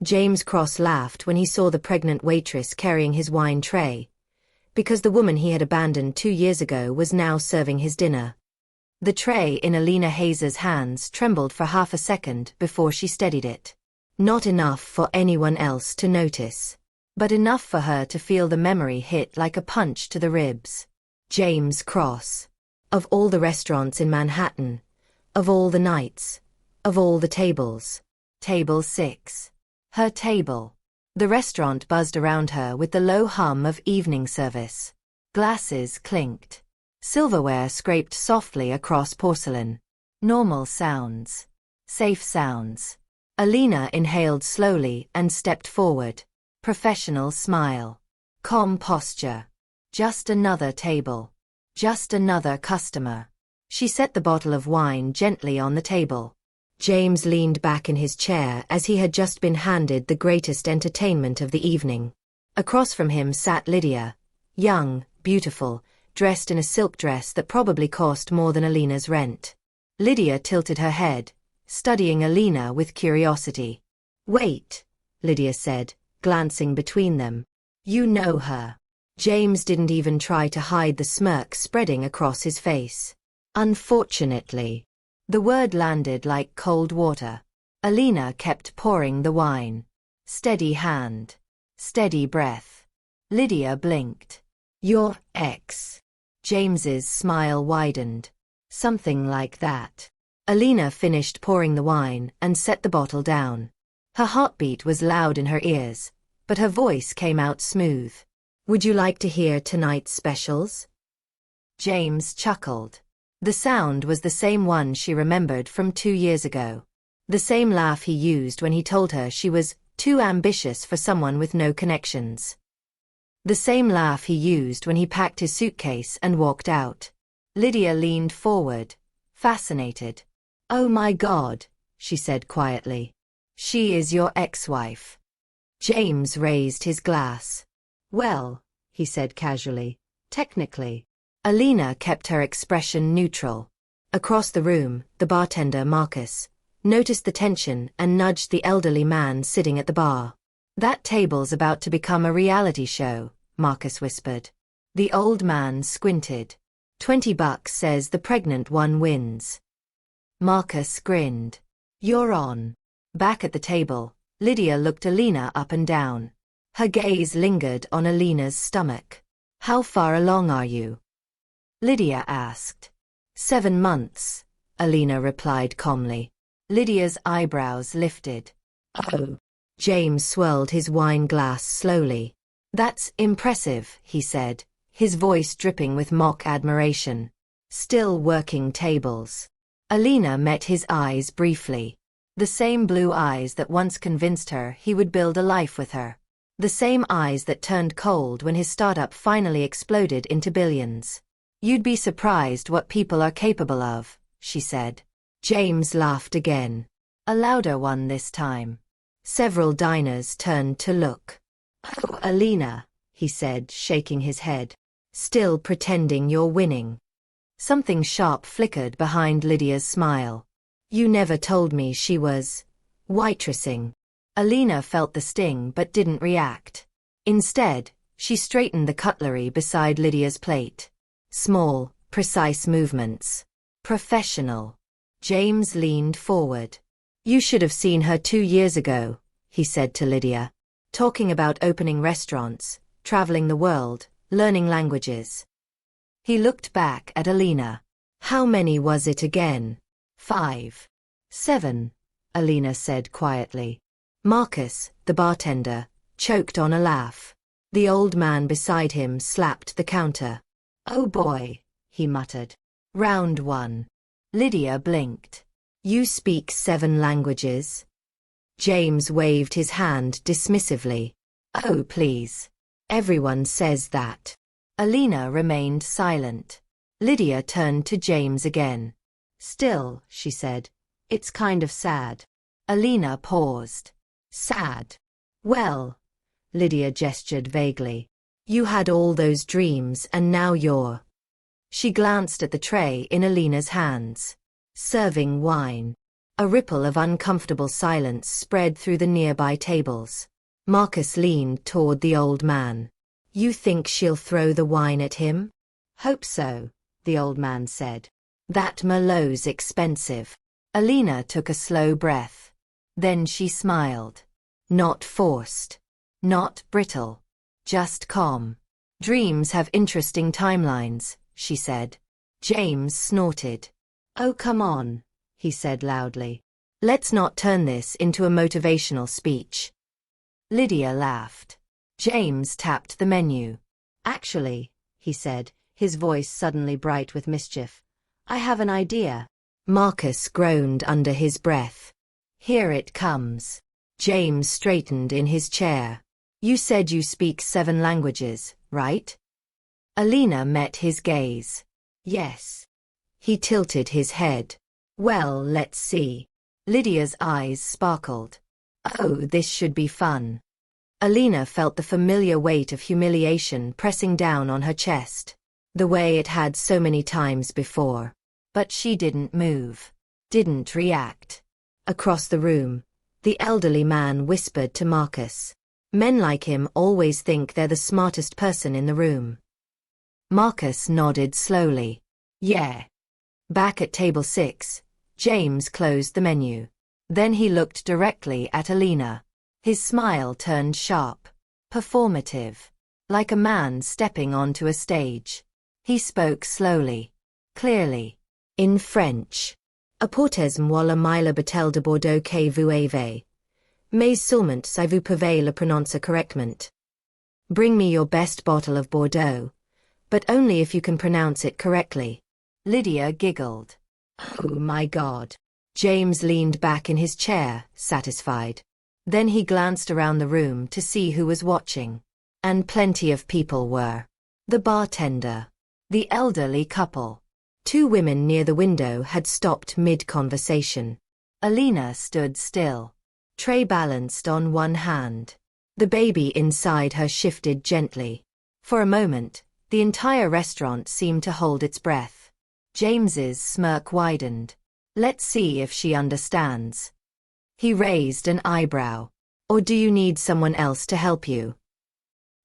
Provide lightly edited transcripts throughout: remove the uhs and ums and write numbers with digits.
James Cross laughed when he saw the pregnant waitress carrying his wine tray, because the woman he had abandoned 2 years ago was now serving his dinner. The tray in Alina Hayes's hands trembled for half a second before she steadied it. Not enough for anyone else to notice, but enough for her to feel the memory hit like a punch to the ribs. James Cross. Of all the restaurants in Manhattan, of all the nights, of all the tables. Table 6. Her table. The restaurant buzzed around her with the low hum of evening service. Glasses clinked. Silverware scraped softly across porcelain. Normal sounds. Safe sounds. Alina inhaled slowly and stepped forward. Professional smile. Calm posture. Just another table. Just another customer. She set the bottle of wine gently on the table. James leaned back in his chair as he had just been handed the greatest entertainment of the evening. Across from him sat Lydia. Young, beautiful, dressed in a silk dress that probably cost more than Alina's rent. Lydia tilted her head, studying Alina with curiosity. "Wait," Lydia said, glancing between them. "You know her." James didn't even try to hide the smirk spreading across his face. "Unfortunately." The word landed like cold water. Alina kept pouring the wine. Steady hand. Steady breath. Lydia blinked. "Your ex." James's smile widened. "Something like that." Alina finished pouring the wine and set the bottle down. Her heartbeat was loud in her ears, but her voice came out smooth. "Would you like to hear tonight's specials?" James chuckled. The sound was the same one she remembered from 2 years ago. The same laugh he used when he told her she was too ambitious for someone with no connections. The same laugh he used when he packed his suitcase and walked out. Lydia leaned forward, fascinated. "Oh my God," she said quietly. "She is your ex-wife." James raised his glass. "Well," he said casually, "technically." Alina kept her expression neutral. Across the room, the bartender, Marcus, noticed the tension and nudged the elderly man sitting at the bar. "That table's about to become a reality show," Marcus whispered. The old man squinted. $20 says the pregnant one wins." Marcus grinned. "You're on." Back at the table, Lydia looked Alina up and down. Her gaze lingered on Alina's stomach. "How far along are you?" Lydia asked. 7 months, Alina replied calmly. Lydia's eyebrows lifted. "Oh." James swirled his wine glass slowly. "That's impressive," he said, his voice dripping with mock admiration. "Still working tables." Alina met his eyes briefly. The same blue eyes that once convinced her he would build a life with her. The same eyes that turned cold when his startup finally exploded into billions. "You'd be surprised what people are capable of," she said. James laughed again. A louder one this time. Several diners turned to look. "Oh, Alina," he said, shaking his head. "Still pretending you're winning." Something sharp flickered behind Lydia's smile. "You never told me she was waitressing." Alina felt the sting but didn't react. Instead, she straightened the cutlery beside Lydia's plate. Small, precise movements. Professional. James leaned forward. "You should have seen her 2 years ago," he said to Lydia. "Talking about opening restaurants, traveling the world, learning languages." He looked back at Alina. "How many was it again?" 5. 7, Alina said quietly. Marcus, the bartender, choked on a laugh. The old man beside him slapped the counter. "Oh boy," he muttered. "Round 1. Lydia blinked. "You speak 7 languages?" James waved his hand dismissively. "Oh please. Everyone says that." Alina remained silent. Lydia turned to James again. "Still," she said, "it's kind of sad." Alina paused. "Sad? Well," Lydia gestured vaguely. "You had all those dreams and now you're—" She glanced at the tray in Alina's hands. "Serving wine." A ripple of uncomfortable silence spread through the nearby tables. Marcus leaned toward the old man. You think she'll throw the wine at him? Hope so, the old man said. That Merlot's expensive. Alina took a slow breath. Then she smiled. Not forced. Not brittle. Just calm. Dreams have interesting timelines, she said. James snorted. Oh, come on, he said loudly. Let's not turn this into a motivational speech. Lydia laughed. James tapped the menu. Actually, he said, his voice suddenly bright with mischief, I have an idea. Marcus groaned under his breath. Here it comes. James straightened in his chair. You said you speak 7 languages, right? Alina met his gaze. Yes. He tilted his head. Well, let's see. Lydia's eyes sparkled. Oh, this should be fun. Alina felt the familiar weight of humiliation pressing down on her chest, the way it had so many times before. But she didn't move, didn't react. Across the room, the elderly man whispered to Marcus. Men like him always think they're the smartest person in the room. Marcus nodded slowly. Yeah. Back at table 6, James closed the menu. Then he looked directly at Alina. His smile turned sharp, performative, like a man stepping onto a stage. He spoke slowly, clearly, in French. Apportez-moi la mille bouteille de Bordeaux que vous avez. Mais seulement si vous pouvez le prononcer correctement. Bring me your best bottle of Bordeaux, but only if you can pronounce it correctly. Lydia giggled. Oh my God. James leaned back in his chair, satisfied. Then he glanced around the room to see who was watching. And plenty of people were. The bartender. The elderly couple. 2 women near the window had stopped mid-conversation. Alina stood still. Tray balanced on one hand. The baby inside her shifted gently. For a moment, the entire restaurant seemed to hold its breath. James's smirk widened. Let's see if she understands. He raised an eyebrow. Or do you need someone else to help you?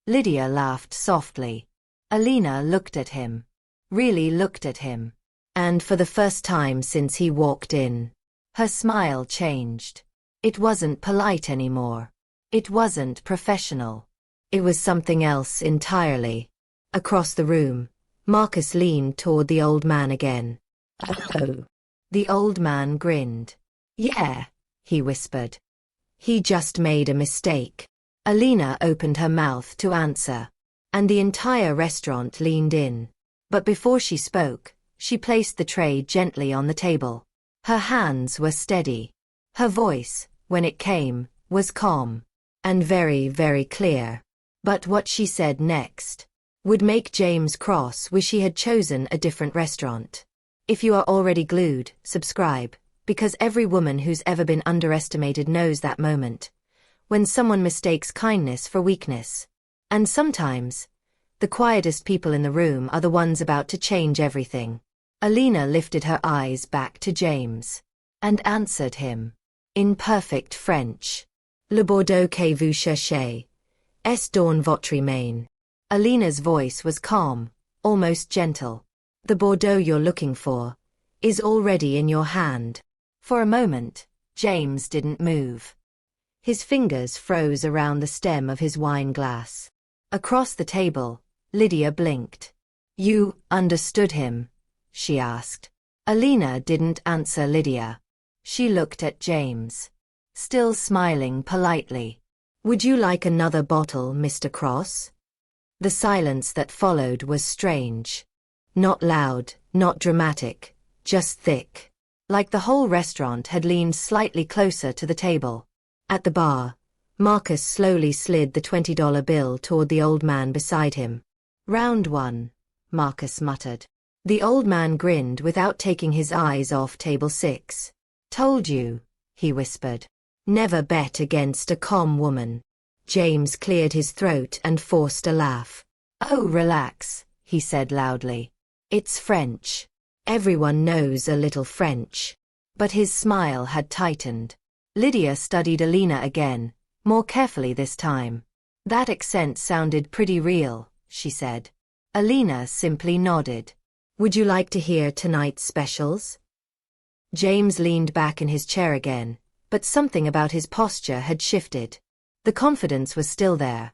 Lydia laughed softly. Alina looked at him. Really looked at him. And for the first time since he walked in, her smile changed. It wasn't polite anymore. It wasn't professional. It was something else entirely. Across the room, Marcus leaned toward the old man again. Oh. The old man grinned. Yeah, he whispered. He just made a mistake. Alina opened her mouth to answer, and the entire restaurant leaned in. But before she spoke, she placed the tray gently on the table. Her hands were steady. Her voice, when it came, was calm, and very, very clear. But what she said next would make James cross wish he had chosen a different restaurant. If you are already glued, subscribe, because every woman who's ever been underestimated knows that moment, when someone mistakes kindness for weakness. And sometimes, the quietest people in the room are the ones about to change everything. Alina lifted her eyes back to James, and answered him, in perfect French. Le Bordeaux que vous cherchez, est dans votre main. Alina's voice was calm, almost gentle. The Bordeaux you're looking for is already in your hand. For a moment, James didn't move. His fingers froze around the stem of his wine glass. Across the table, Lydia blinked. You understood him? She asked. Alina didn't answer Lydia. She looked at James, still smiling politely. Would you like another bottle, Mr. Cross? The silence that followed was strange. Not loud, not dramatic, just thick. Like the whole restaurant had leaned slightly closer to the table. At the bar, Marcus slowly slid the $20 bill toward the old man beside him. Round 1, Marcus muttered. The old man grinned without taking his eyes off table 6. Told you, he whispered. Never bet against a calm woman. James cleared his throat and forced a laugh. Oh, relax, he said loudly. It's French. Everyone knows a little French. But his smile had tightened. Lydia studied Alina again, more carefully this time. That accent sounded pretty real, she said. Alina simply nodded. Would you like to hear tonight's specials? James leaned back in his chair again, but something about his posture had shifted. The confidence was still there,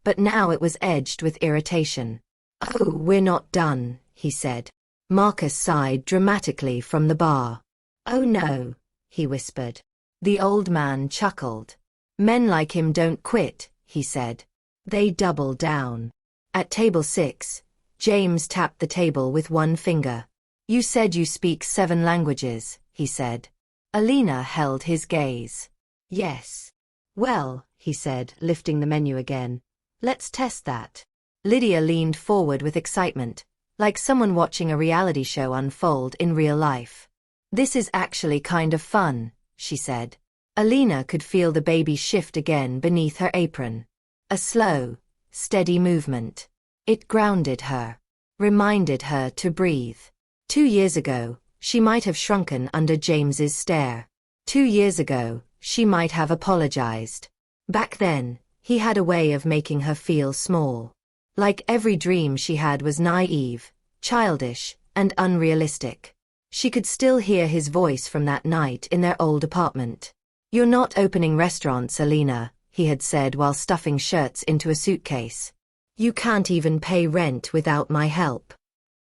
but now it was edged with irritation. Oh, we're not done, he said. Marcus sighed dramatically from the bar. Oh no, he whispered. The old man chuckled. Men like him don't quit, he said. They double down. At table 6, James tapped the table with one finger. You said you speak 7 languages, he said. Alina held his gaze. Yes. Well, he said, lifting the menu again. Let's test that. Lydia leaned forward with excitement, like someone watching a reality show unfold in real life. This is actually kind of fun, she said. Alina could feel the baby shift again beneath her apron. A slow, steady movement. It grounded her, reminded her to breathe. 2 years ago, she might have shrunken under James's stare. 2 years ago, she might have apologized. Back then, he had a way of making her feel small. Like every dream she had was naive, childish, and unrealistic. She could still hear his voice from that night in their old apartment. You're not opening restaurants, Alina, he had said while stuffing shirts into a suitcase. You can't even pay rent without my help.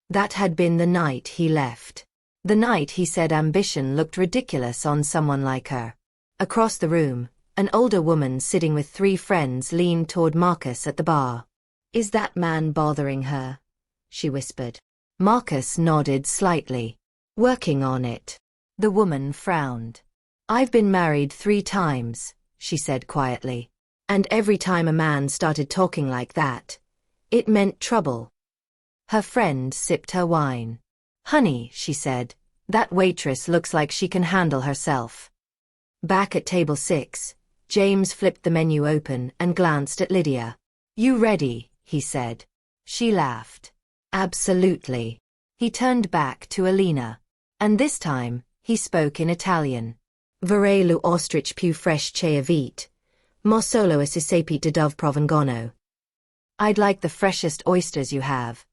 That had been the night he left. The night he said ambition looked ridiculous on someone like her. Across the room, an older woman sitting with 3 friends leaned toward Marcus at the bar. Is that man bothering her? She whispered. Marcus nodded slightly. Working on it. The woman frowned. I've been married 3 times, she said quietly. And every time a man started talking like that, it meant trouble. Her friend sipped her wine. Honey, she said, that waitress looks like she can handle herself. Back at table 6, James flipped the menu open and glanced at Lydia. You ready? He said. She laughed. Absolutely. He turned back to Alina. And this time, he spoke in Italian. Vorrei l'ostrich più fresche vite, ma solo a sesapite dove provengono. I'd like the freshest oysters you have,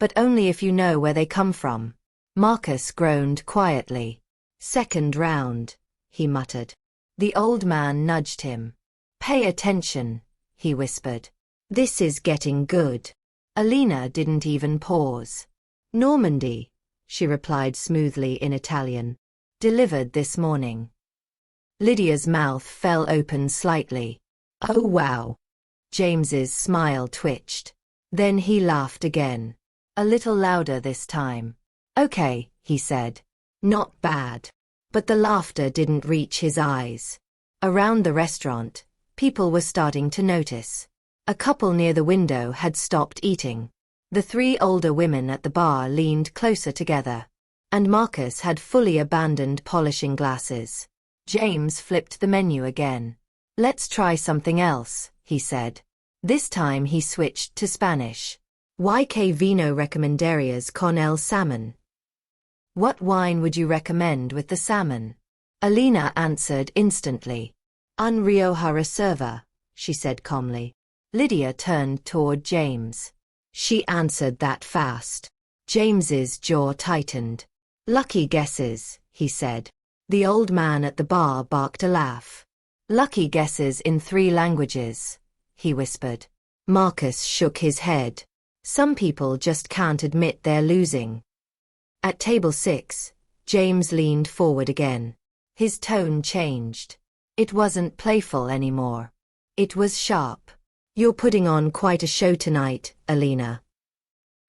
but only if you know where they come from. Marcus groaned quietly. Second round, he muttered. The old man nudged him. Pay attention, he whispered. This is getting good. Alina didn't even pause. Normandy, she replied smoothly in Italian. Delivered this morning. Lydia's mouth fell open slightly. Oh wow. James's smile twitched. Then he laughed again. A little louder this time. Okay, he said. Not bad. But the laughter didn't reach his eyes. Around the restaurant, people were starting to notice. A couple near the window had stopped eating. The 3 older women at the bar leaned closer together. And Marcus had fully abandoned polishing glasses. James flipped the menu again. Let's try something else, he said. This time he switched to Spanish. ¿Y qué vino recomendarías con el salmón? What wine would you recommend with the salmon? Alina answered instantly. Un Rioja Reserva, she said calmly. Lydia turned toward James. She answered that fast. James's jaw tightened. Lucky guesses, he said. The old man at the bar barked a laugh. Lucky guesses in 3 languages, he whispered. Marcus shook his head. Some people just can't admit they're losing. At table 6, James leaned forward again. His tone changed. It wasn't playful anymore. It was sharp. You're putting on quite a show tonight, Alina.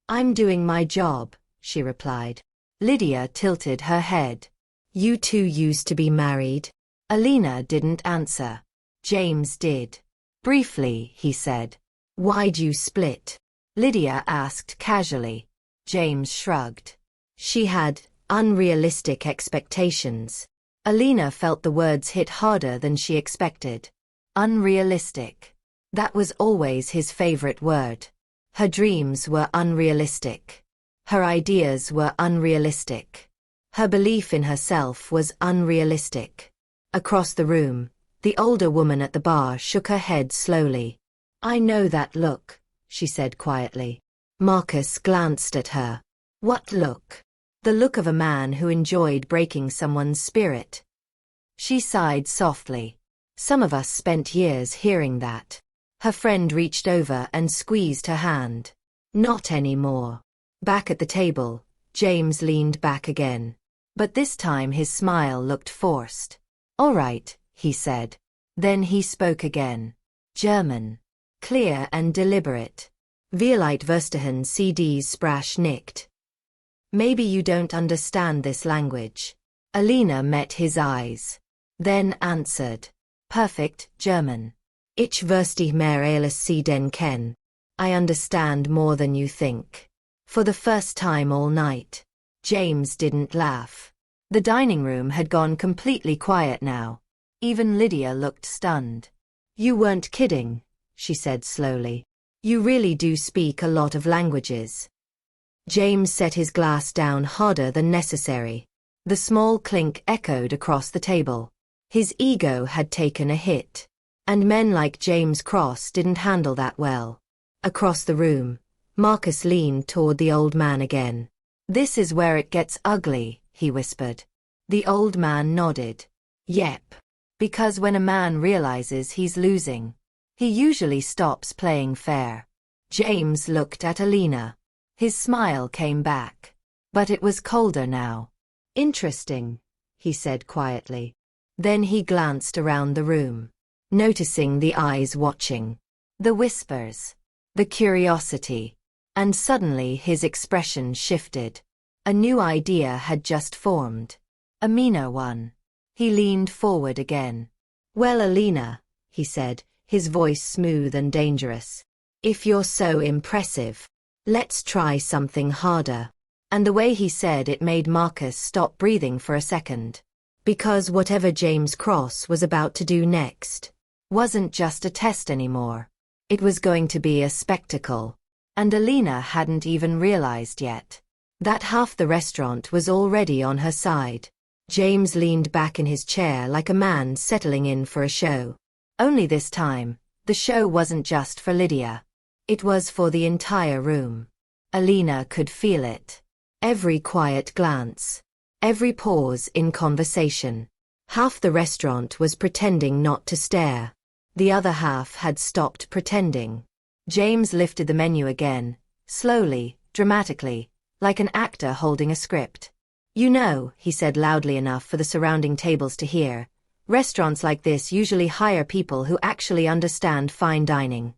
I'm doing my job, she replied. Lydia tilted her head. You 2 used to be married? Alina didn't answer. James did. Briefly, he said. Why'd you split? Lydia asked casually. James shrugged. She had unrealistic expectations. Alina felt the words hit harder than she expected. Unrealistic. That was always his favorite word. Her dreams were unrealistic. Her ideas were unrealistic. Her belief in herself was unrealistic. Across the room, the older woman at the bar shook her head slowly. "I know that look," she said quietly. Marcus glanced at her. "What look?" "The look of a man who enjoyed breaking someone's spirit." She sighed softly. "Some of us spent years hearing that." Her friend reached over and squeezed her hand. "Not anymore." Back at the table, James leaned back again. But this time his smile looked forced. "All right," he said. Then he spoke again. German. Clear and deliberate. "Vielleicht verstehen Sie dies Sprache nicht." "Maybe you don't understand this language." Alina met his eyes. Then answered. "Perfect German. Ich verstehe mehr als Sie denken." "I understand more than you think." For the first time all night, James didn't laugh. The dining room had gone completely quiet now. Even Lydia looked stunned. "You weren't kidding," she said slowly. "You really do speak a lot of languages." James set his glass down harder than necessary. The small clink echoed across the table. His ego had taken a hit. And men like James Cross didn't handle that well. Across the room, Marcus leaned toward the old man again. "This is where it gets ugly," he whispered. The old man nodded. "Yep. Because when a man realizes he's losing, he usually stops playing fair." James looked at Alina. His smile came back. But it was colder now. "Interesting," he said quietly. Then he glanced around the room, noticing the eyes watching, the whispers, the curiosity, and suddenly his expression shifted. A new idea had just formed. A meaner one. He leaned forward again. "Well, Alina," he said, his voice smooth and dangerous. "If you're so impressive, let's try something harder." And the way he said it made Marcus stop breathing for a second. Because whatever James Cross was about to do next wasn't just a test anymore. It was going to be a spectacle. And Alina hadn't even realized yet that half the restaurant was already on her side. James leaned back in his chair like a man settling in for a show. Only this time, the show wasn't just for Lydia. It was for the entire room. Alina could feel it. Every quiet glance. Every pause in conversation. Half the restaurant was pretending not to stare. The other half had stopped pretending. James lifted the menu again, slowly, dramatically, like an actor holding a script. "You know," he said loudly enough for the surrounding tables to hear, "restaurants like this usually hire people who actually understand fine dining."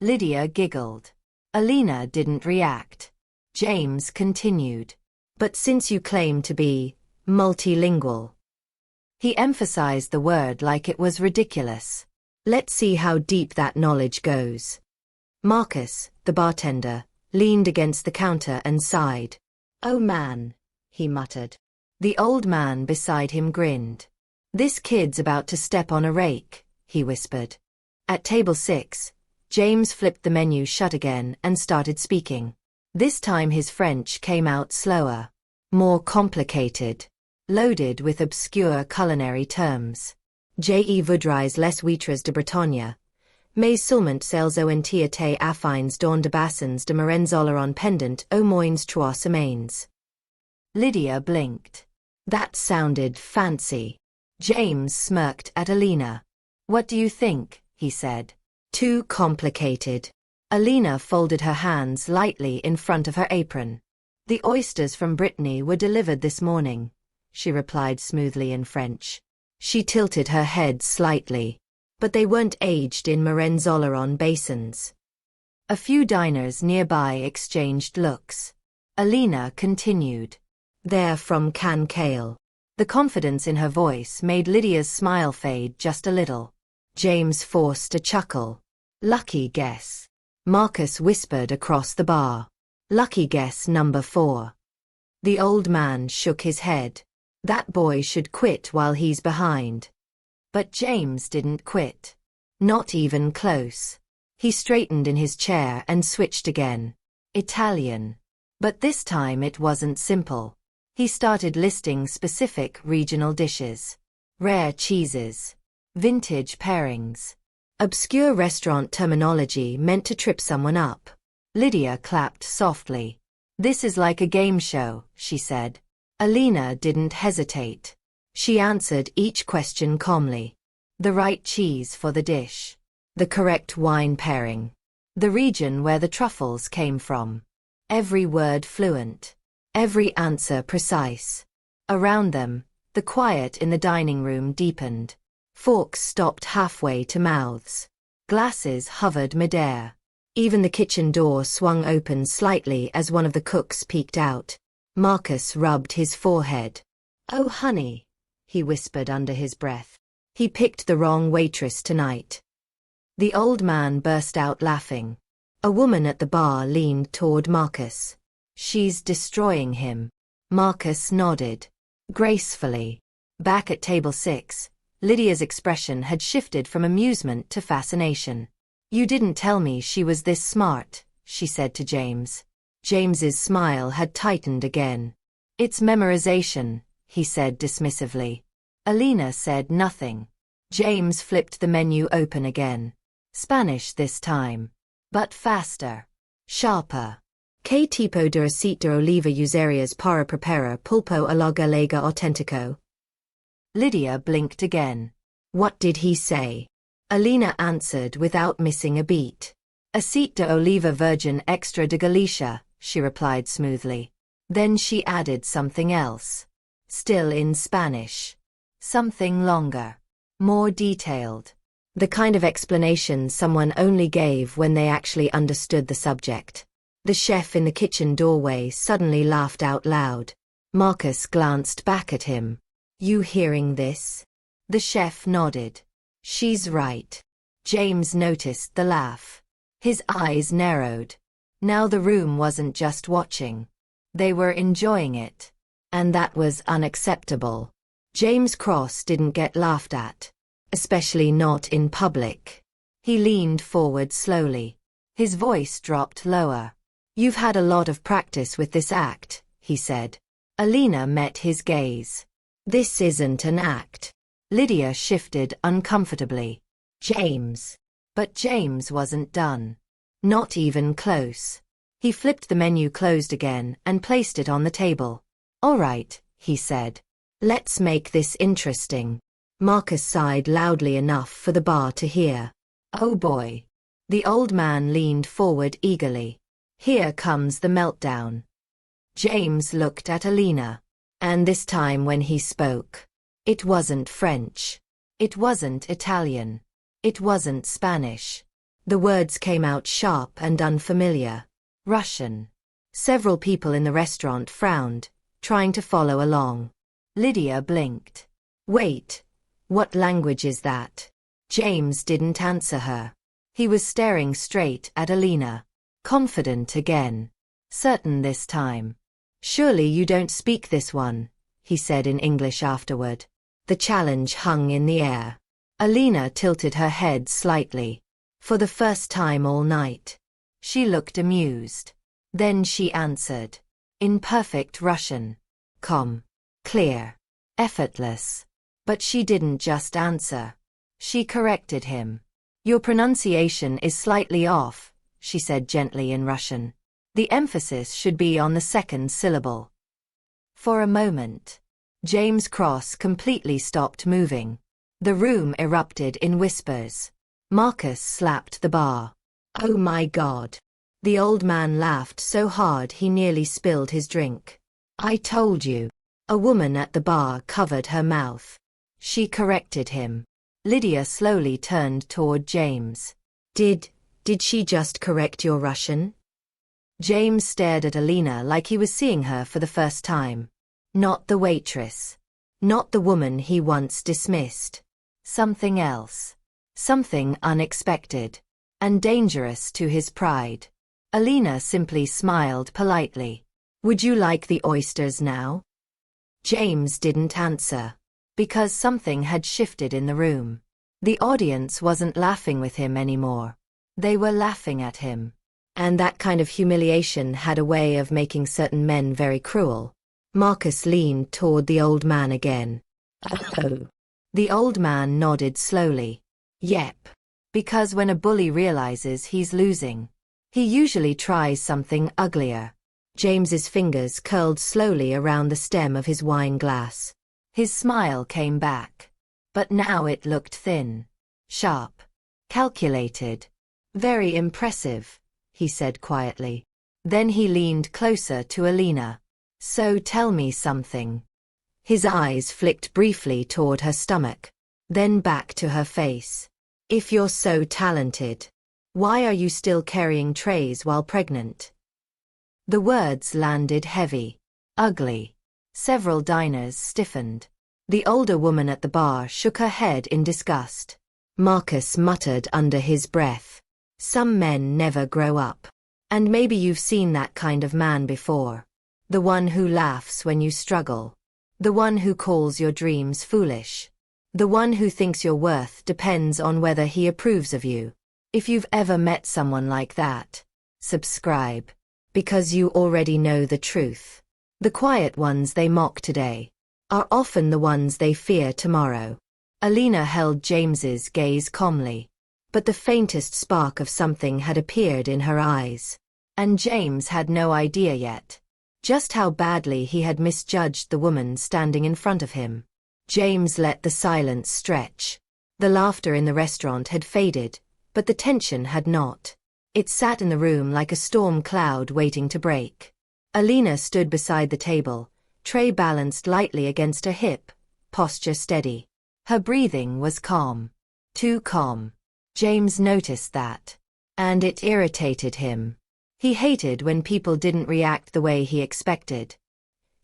Lydia giggled. Alina didn't react. James continued. "But since you claim to be multilingual," he emphasized the word like it was ridiculous, "let's see how deep that knowledge goes." Marcus, the bartender, leaned against the counter and sighed. "Oh man," he muttered. The old man beside him grinned. "This kid's about to step on a rake," he whispered. At table 6, James flipped the menu shut again and started speaking. This time his French came out slower, more complicated, loaded with obscure culinary terms. Je voudrais les huîtres de Bretagne, mais seulement celles ont été affinées dans de bassins de Marenzola pendant au moins 3 semaines. Lydia blinked. That sounded fancy. James smirked at Alina. "What do you think?" he said. "Too complicated." Alina folded her hands lightly in front of her apron. "The oysters from Brittany were delivered this morning," she replied smoothly in French. She tilted her head slightly. "But they weren't aged in Marenzola basins." A few diners nearby exchanged looks. Alina continued. "They're from Cancale." The confidence in her voice made Lydia's smile fade just a little. James forced a chuckle. "Lucky guess," Marcus whispered across the bar. "Lucky guess number 4. The old man shook his head. "That boy should quit while he's behind." But James didn't quit. Not even close. He straightened in his chair and switched again. Italian. But this time it wasn't simple. He started listing specific regional dishes, rare cheeses, vintage pairings. Obscure restaurant terminology meant to trip someone up. Lydia clapped softly. "This is like a game show," she said. Alina didn't hesitate. She answered each question calmly. The right cheese for the dish. The correct wine pairing. The region where the truffles came from. Every word fluent. Every answer precise. Around them, the quiet in the dining room deepened. Forks stopped halfway to mouths. Glasses hovered midair. Even the kitchen door swung open slightly as one of the cooks peeked out. Marcus rubbed his forehead. "Oh, honey," he whispered under his breath. "He picked the wrong waitress tonight." The old man burst out laughing. A woman at the bar leaned toward Marcus. "She's destroying him." Marcus nodded. Gracefully. Back at table 6, Lydia's expression had shifted from amusement to fascination. "You didn't tell me she was this smart," she said to James. James's smile had tightened again. "It's memorization," he said dismissively. Alina said nothing. James flipped the menu open again. Spanish this time. But faster. Sharper. ¿Qué tipo de aceite de oliva usarías para preparar pulpo a la gallega auténtico? Lydia blinked again. What did he say? Alina answered without missing a beat. "Aceite de oliva virgin extra de Galicia," she replied smoothly. Then she added something else. Still in Spanish. Something longer. More detailed. The kind of explanation someone only gave when they actually understood the subject. The chef in the kitchen doorway suddenly laughed out loud. Marcus glanced back at him. "You hearing this?" The chef nodded. "She's right." James noticed the laugh. His eyes narrowed. Now the room wasn't just watching. They were enjoying it. And that was unacceptable. James Cross didn't get laughed at. Especially not in public. He leaned forward slowly. His voice dropped lower. "You've had a lot of practice with this act," he said. Alina met his gaze. "This isn't an act." Lydia shifted uncomfortably. "James." But James wasn't done. Not even close. He flipped the menu closed again and placed it on the table. "All right," he said. "Let's make this interesting." Marcus sighed loudly enough for the bar to hear. "Oh boy." The old man leaned forward eagerly. "Here comes the meltdown." James looked at Alina. And this time when he spoke, it wasn't French. It wasn't Italian. It wasn't Spanish. The words came out sharp and unfamiliar. Russian. Several people in the restaurant frowned, trying to follow along. Lydia blinked. "Wait, what language is that?" James didn't answer her. He was staring straight at Alina. Confident again. Certain this time. "Surely you don't speak this one," he said in English afterward. The challenge hung in the air. Alina tilted her head slightly. For the first time all night. She looked amused. Then she answered. In perfect Russian. Calm. Clear. Effortless. But she didn't just answer. She corrected him. "Your pronunciation is slightly off," she said gently in Russian. "The emphasis should be on the second syllable." For a moment, James Cross completely stopped moving. The room erupted in whispers. Marcus slapped the bar. "Oh my God." The old man laughed so hard he nearly spilled his drink. "I told you." A woman at the bar covered her mouth. She corrected him. Lydia slowly turned toward James. Did she just correct your Russian?" James stared at Alina like he was seeing her for the first time. Not the waitress. Not the woman he once dismissed. Something else. Something unexpected. And dangerous to his pride. Alina simply smiled politely. "Would you like the oysters now?" James didn't answer. Because something had shifted in the room. The audience wasn't laughing with him anymore. They were laughing at him. And that kind of humiliation had a way of making certain men very cruel. Marcus leaned toward the old man again. Oh. The old man nodded slowly. Yep. Because when a bully realizes he's losing, he usually tries something uglier. James's fingers curled slowly around the stem of his wine glass. His smile came back. But now it looked thin, sharp, calculated. Very impressive, he said quietly. Then he leaned closer to Alina. So tell me something. His eyes flicked briefly toward her stomach, then back to her face. If you're so talented, why are you still carrying trays while pregnant? The words landed heavy, ugly. Several diners stiffened. The older woman at the bar shook her head in disgust. Marcus muttered under his breath. Some men never grow up. And maybe you've seen that kind of man before. The one who laughs when you struggle. The one who calls your dreams foolish. The one who thinks your worth depends on whether he approves of you. If you've ever met someone like that, subscribe. Because you already know the truth. The quiet ones they mock today are often the ones they fear tomorrow. Alina held James's gaze calmly, but the faintest spark of something had appeared in her eyes. And James had no idea yet just how badly he had misjudged the woman standing in front of him. James let the silence stretch. The laughter in the restaurant had faded, but the tension had not. It sat in the room like a storm cloud waiting to break. Alina stood beside the table, tray balanced lightly against her hip, posture steady. Her breathing was calm. Too calm. James noticed that. And it irritated him. He hated when people didn't react the way he expected.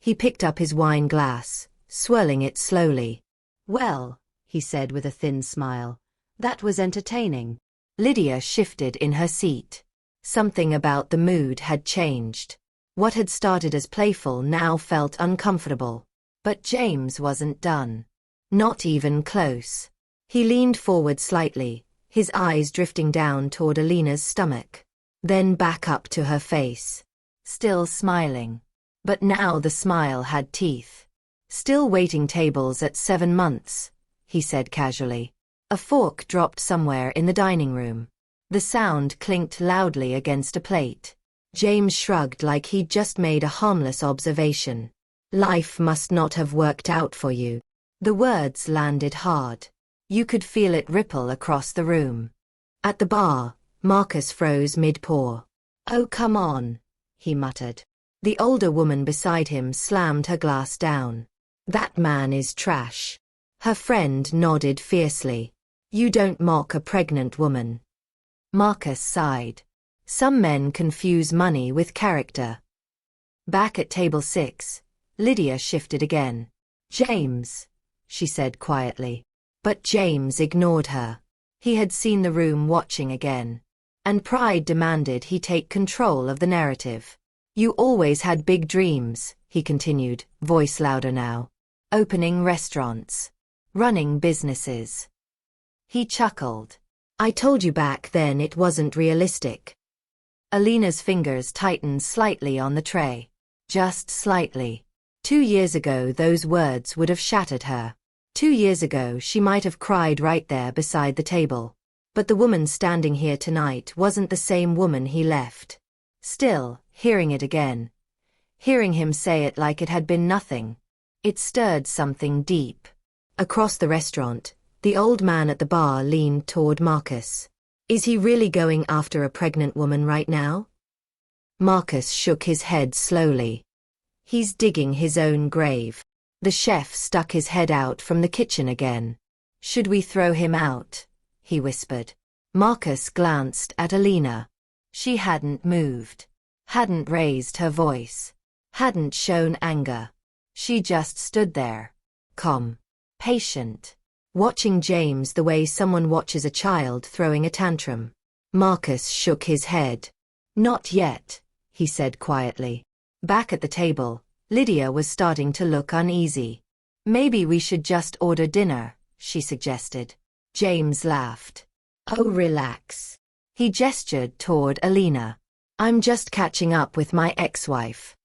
He picked up his wine glass, swirling it slowly. Well, he said with a thin smile, that was entertaining. Lydia shifted in her seat. Something about the mood had changed. What had started as playful now felt uncomfortable. But James wasn't done. Not even close. He leaned forward slightly, his eyes drifting down toward Alina's stomach. Then back up to her face. Still smiling. But now the smile had teeth. Still waiting tables at 7 months, he said casually. A fork dropped somewhere in the dining room. The sound clinked loudly against a plate. James shrugged like he'd just made a harmless observation. Life must not have worked out for you. The words landed hard. You could feel it ripple across the room. At the bar, Marcus froze mid-pour. Oh, come on, he muttered. The older woman beside him slammed her glass down. That man is trash. Her friend nodded fiercely. You don't mock a pregnant woman. Marcus sighed. Some men confuse money with character. Back at table 6, Lydia shifted again. James, she said quietly. But James ignored her. He had seen the room watching again. And pride demanded he take control of the narrative. You always had big dreams, he continued, voice louder now. Opening restaurants. Running businesses. He chuckled. I told you back then it wasn't realistic. Alina's fingers tightened slightly on the tray. Just slightly. 2 years ago those words would have shattered her. 2 years ago she might have cried right there beside the table. But the woman standing here tonight wasn't the same woman he left. Still, hearing it again. Hearing him say it like it had been nothing. It stirred something deep. Across the restaurant, the old man at the bar leaned toward Marcus. Is he really going after a pregnant woman right now? Marcus shook his head slowly. He's digging his own grave. The chef stuck his head out from the kitchen again. Should we throw him out? He whispered. Marcus glanced at Alina. She hadn't moved. Hadn't raised her voice. Hadn't shown anger. She just stood there. Calm. Patient. Watching James the way someone watches a child throwing a tantrum. Marcus shook his head. Not yet, he said quietly. Back at the table, Lydia was starting to look uneasy. Maybe we should just order dinner, she suggested. James laughed. Oh, relax. He gestured toward Alina. I'm just catching up with my ex-wife.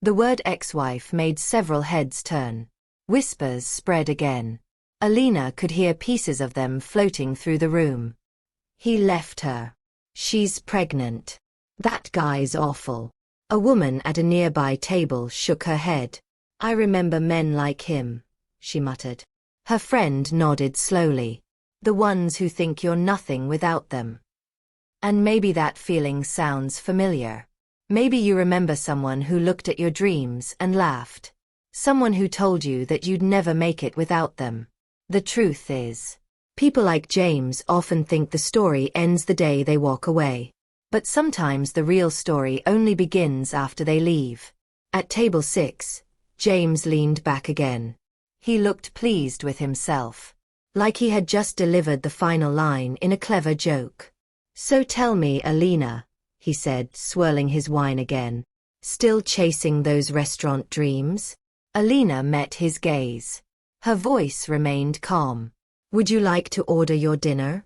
The word ex-wife made several heads turn. Whispers spread again. Alina could hear pieces of them floating through the room. He left her. She's pregnant. That guy's awful. A woman at a nearby table shook her head. I remember men like him, she muttered. Her friend nodded slowly. The ones who think you're nothing without them. And maybe that feeling sounds familiar. Maybe you remember someone who looked at your dreams and laughed. Someone who told you that you'd never make it without them. The truth is, people like James often think the story ends the day they walk away. But sometimes the real story only begins after they leave. At table 6, James leaned back again. He looked pleased with himself. Like he had just delivered the final line in a clever joke. So tell me, Alina, he said, swirling his wine again. Still chasing those restaurant dreams? Alina met his gaze. Her voice remained calm. Would you like to order your dinner?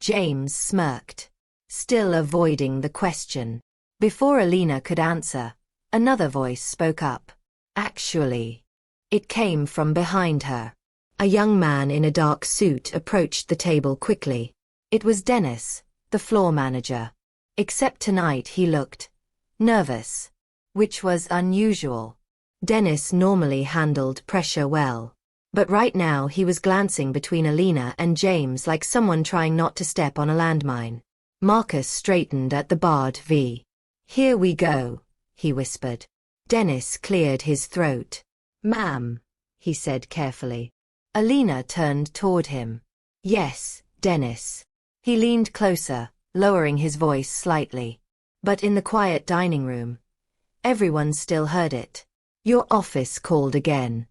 James smirked, still avoiding the question. Before Alina could answer, another voice spoke up. Actually. It came from behind her. A young man in a dark suit approached the table quickly. It was Dennis, the floor manager. Except tonight he looked nervous, which was unusual. Dennis normally handled pressure well. But right now he was glancing between Alina and James like someone trying not to step on a landmine. Marcus straightened at the barred V. Here we go, he whispered. Dennis cleared his throat. Ma'am, he said carefully. Alina turned toward him. Yes, Dennis. He leaned closer, lowering his voice slightly. But in the quiet dining room, everyone still heard it. Your office called again.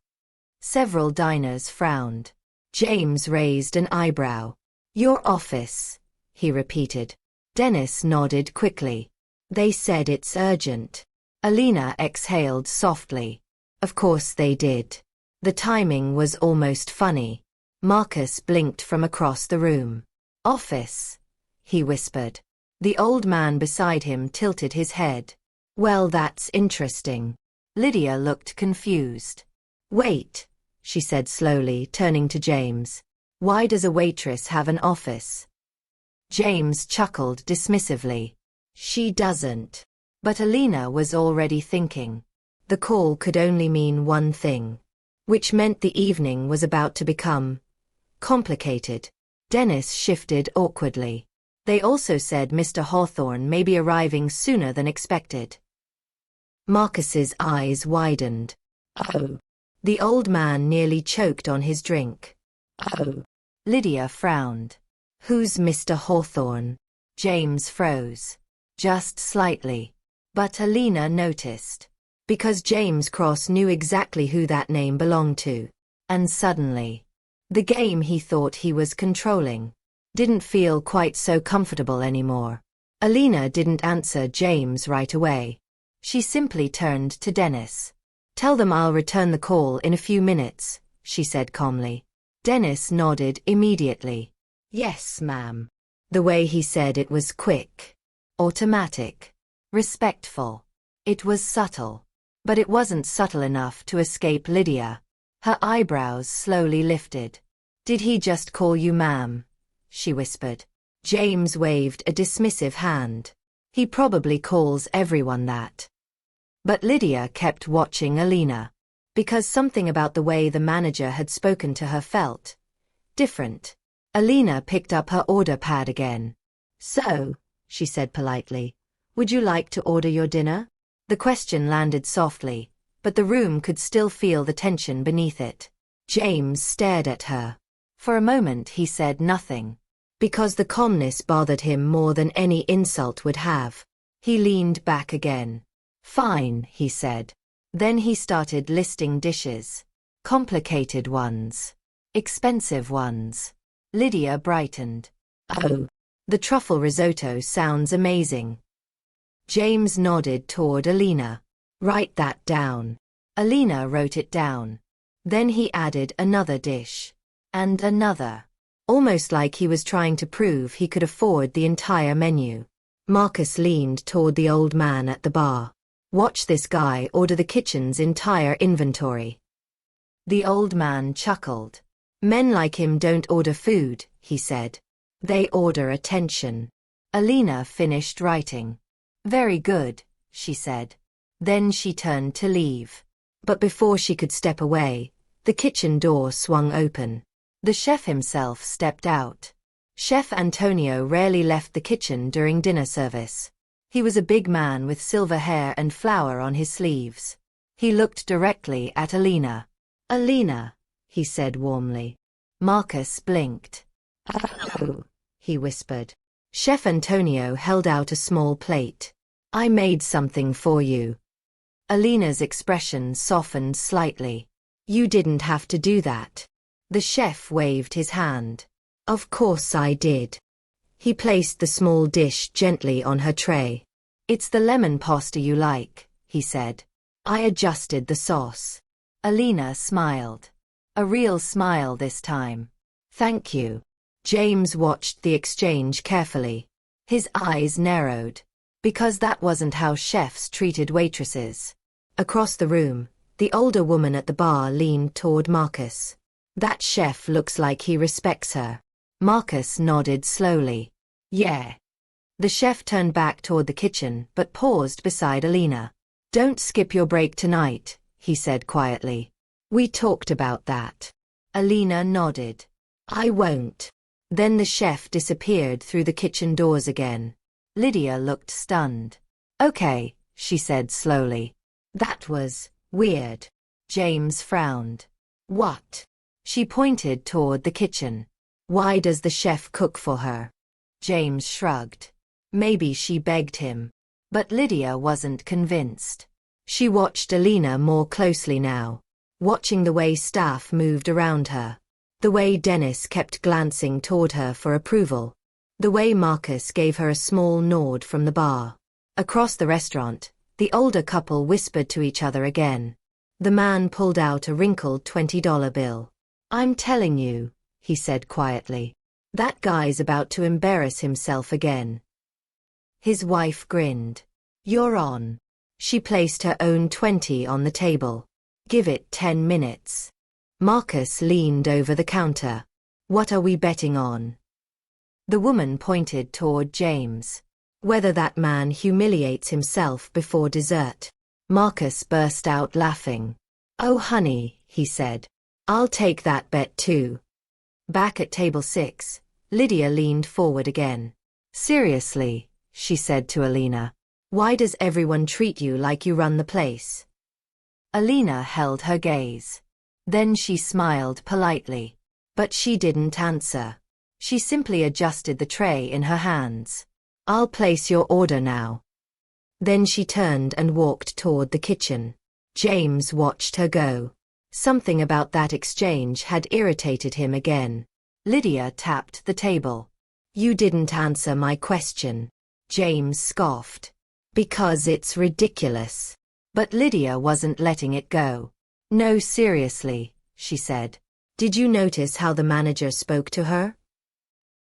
Several diners frowned. James raised an eyebrow. Your office, he repeated. Dennis nodded quickly. They said it's urgent. Alina exhaled softly. Of course they did. The timing was almost funny. Marcus blinked from across the room. Office, he whispered. The old man beside him tilted his head. Well, that's interesting. Lydia looked confused. Wait, she said slowly, turning to James. Why does a waitress have an office? James chuckled dismissively. She doesn't. But Alina was already thinking. The call could only mean one thing. Which meant the evening was about to become complicated. Dennis shifted awkwardly. They also said Mr. Hawthorne may be arriving sooner than expected. Marcus's eyes widened. Oh. The old man nearly choked on his drink. Oh. Lydia frowned. Who's Mr. Hawthorne? James froze. Just slightly. But Alina noticed. Because James Cross knew exactly who that name belonged to. And suddenly, the game he thought he was controlling didn't feel quite so comfortable anymore. Alina didn't answer James right away. She simply turned to Dennis. Tell them I'll return the call in a few minutes, she said calmly. Dennis nodded immediately. Yes, ma'am. The way he said it was quick, automatic, respectful. It was subtle. But it wasn't subtle enough to escape Lydia. Her eyebrows slowly lifted. Did he just call you ma'am? She whispered. James waved a dismissive hand. He probably calls everyone that. But Lydia kept watching Alina. Because something about the way the manager had spoken to her felt different. Alina picked up her order pad again. So, she said politely, would you like to order your dinner? The question landed softly, but the room could still feel the tension beneath it. James stared at her. For a moment he said nothing. Because the calmness bothered him more than any insult would have. He leaned back again. Fine, he said. Then he started listing dishes. Complicated ones. Expensive ones. Lydia brightened. Oh, the truffle risotto sounds amazing. James nodded toward Alina. Write that down. Alina wrote it down. Then he added another dish. And another. Almost like he was trying to prove he could afford the entire menu. Marcus leaned toward the old man at the bar. Watch this guy order the kitchen's entire inventory. The old man chuckled. Men like him don't order food, he said. They order attention. Alina finished writing. Very good, she said. Then she turned to leave. But before she could step away, the kitchen door swung open. The chef himself stepped out. Chef Antonio rarely left the kitchen during dinner service. He was a big man with silver hair and flour on his sleeves. He looked directly at Alina. Alina, he said warmly. Marcus blinked. Oh, he whispered. Chef Antonio held out a small plate. I made something for you. Alina's expression softened slightly. You didn't have to do that. The chef waved his hand. Of course I did. He placed the small dish gently on her tray. It's the lemon pasta you like, he said. I adjusted the sauce. Alina smiled. A real smile this time. Thank you. James watched the exchange carefully. His eyes narrowed. Because that wasn't how chefs treated waitresses. Across the room, the older woman at the bar leaned toward Marcus. That chef looks like he respects her. Marcus nodded slowly. Yeah. The chef turned back toward the kitchen but paused beside Alina. Don't skip your break tonight, he said quietly. We talked about that. Alina nodded. I won't. Then the chef disappeared through the kitchen doors again. Lydia looked stunned. Okay, she said slowly. That was weird. James frowned. What? She pointed toward the kitchen. Why does the chef cook for her? James shrugged. Maybe she begged him. But Lydia wasn't convinced. She watched Alina more closely now, watching the way staff moved around her, the way Dennis kept glancing toward her for approval, the way Marcus gave her a small nod from the bar. Across the restaurant, the older couple whispered to each other again. The man pulled out a wrinkled $20 bill. I'm telling you, he said quietly. That guy's about to embarrass himself again. His wife grinned. You're on. She placed her own 20 on the table. Give it 10 minutes. Marcus leaned over the counter. What are we betting on? The woman pointed toward James. Whether that man humiliates himself before dessert. Marcus burst out laughing. Oh honey, he said. I'll take that bet too. Back at table 6, Lydia leaned forward again. Seriously, she said to Alina. Why does everyone treat you like you run the place? Alina held her gaze. Then she smiled politely. But she didn't answer. She simply adjusted the tray in her hands. I'll place your order now. Then she turned and walked toward the kitchen. James watched her go. Something about that exchange had irritated him again. Lydia tapped the table. You didn't answer my question. James scoffed. Because it's ridiculous. But Lydia wasn't letting it go. No, seriously, she said. Did you notice how the manager spoke to her?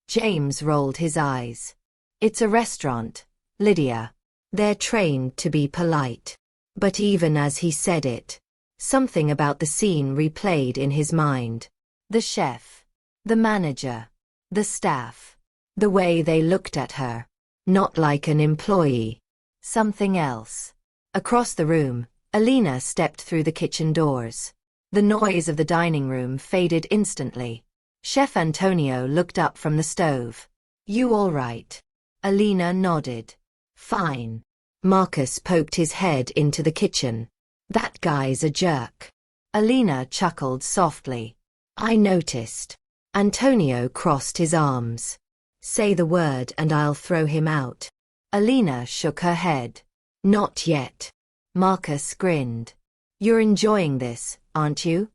James rolled his eyes. It's a restaurant, Lydia. They're trained to be polite. But even as he said it, something about the scene replayed in his mind. The chef, the manager, the staff, the way they looked at her. Not like an employee. Something else. Across the room, Alina stepped through the kitchen doors. The noise of the dining room faded instantly. Chef Antonio looked up from the stove. You all right? Alina nodded. Fine. Marcus poked his head into the kitchen. That guy's a jerk. Alina chuckled softly. I noticed. Antonio crossed his arms. Say the word and I'll throw him out. Alina shook her head. Not yet. Marcus grinned. You're enjoying this, aren't you?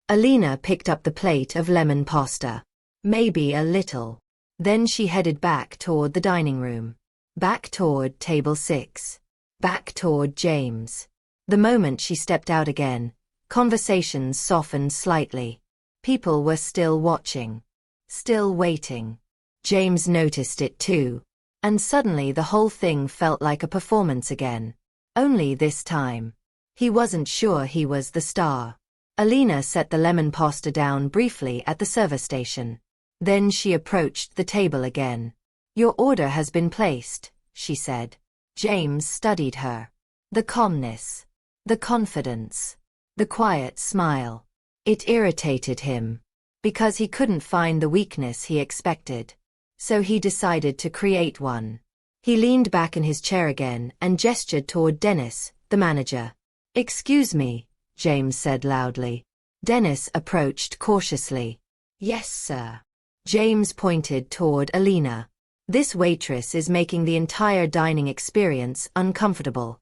Alina picked up the plate of lemon pasta. Maybe a little. Then she headed back toward the dining room. Back toward table 6. Back toward James. The moment she stepped out again, conversations softened slightly. People were still watching. Still waiting. James noticed it too. And suddenly the whole thing felt like a performance again. Only this time. He wasn't sure he was the star. Alina set the lemon pasta down briefly at the service station. Then she approached the table again. "Your order has been placed," she said. James studied her. The calmness, the confidence, the quiet smile. It irritated him, because he couldn't find the weakness he expected. So he decided to create one. He leaned back in his chair again and gestured toward Dennis, the manager. "Excuse me," James said loudly. Dennis approached cautiously. "Yes, sir." James pointed toward Alina. "This waitress is making the entire dining experience uncomfortable."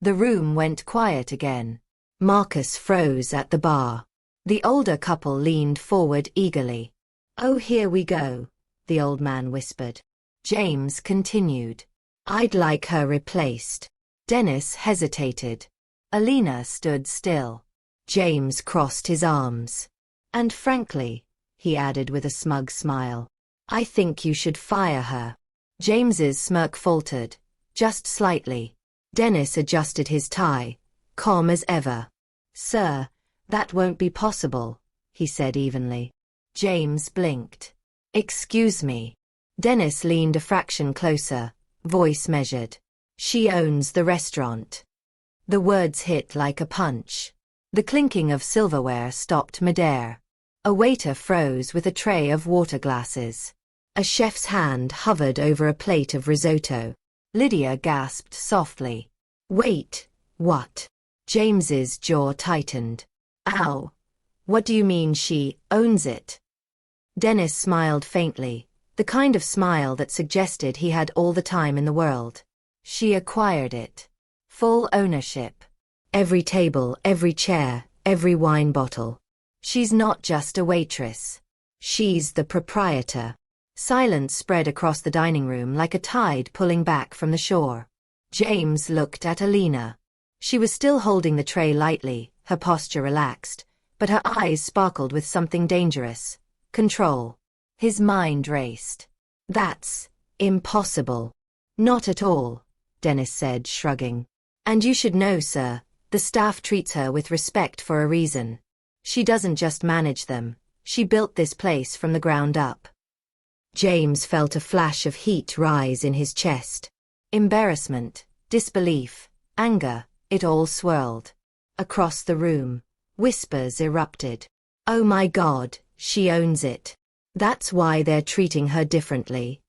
The room went quiet again. Marcus froze at the bar. The older couple leaned forward eagerly. "Oh, here we go," the old man whispered. James continued. "I'd like her replaced." Dennis hesitated. Alina stood still. James crossed his arms. "And frankly," he added with a smug smile, "I think you should fire her." James's smirk faltered, just slightly. Dennis adjusted his tie, calm as ever. "Sir, that won't be possible," he said evenly. James blinked. "Excuse me." Dennis leaned a fraction closer, voice measured. "She owns the restaurant." The words hit like a punch. The clinking of silverware stopped midair. A waiter froze with a tray of water glasses. A chef's hand hovered over a plate of risotto. Lydia gasped softly. "Wait, what?" James's jaw tightened. "Ow. What do you mean she owns it?" Dennis smiled faintly, the kind of smile that suggested he had all the time in the world. "She acquired it. Full ownership. Every table, every chair, every wine bottle. She's not just a waitress. She's the proprietor." Silence spread across the dining room like a tide pulling back from the shore. James looked at Alina. She was still holding the tray lightly, her posture relaxed, but her eyes sparkled with something dangerous. Control. His mind raced. "That's impossible." "Not at all," Dennis said, shrugging. "And you should know, sir, the staff treats her with respect for a reason. She doesn't just manage them, she built this place from the ground up." James felt a flash of heat rise in his chest. Embarrassment, disbelief, anger, it all swirled. Across the room, whispers erupted. "Oh my God, she owns it. That's why they're treating her differently."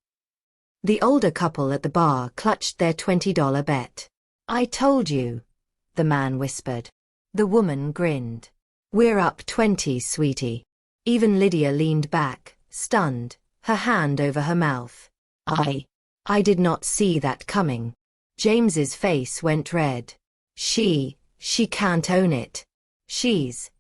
The older couple at the bar clutched their $20 bet. "I told you," the man whispered. The woman grinned. "We're up 20, sweetie." Even Lydia leaned back, stunned, her hand over her mouth. I did not see that coming." James's face went red. She can't own it. She's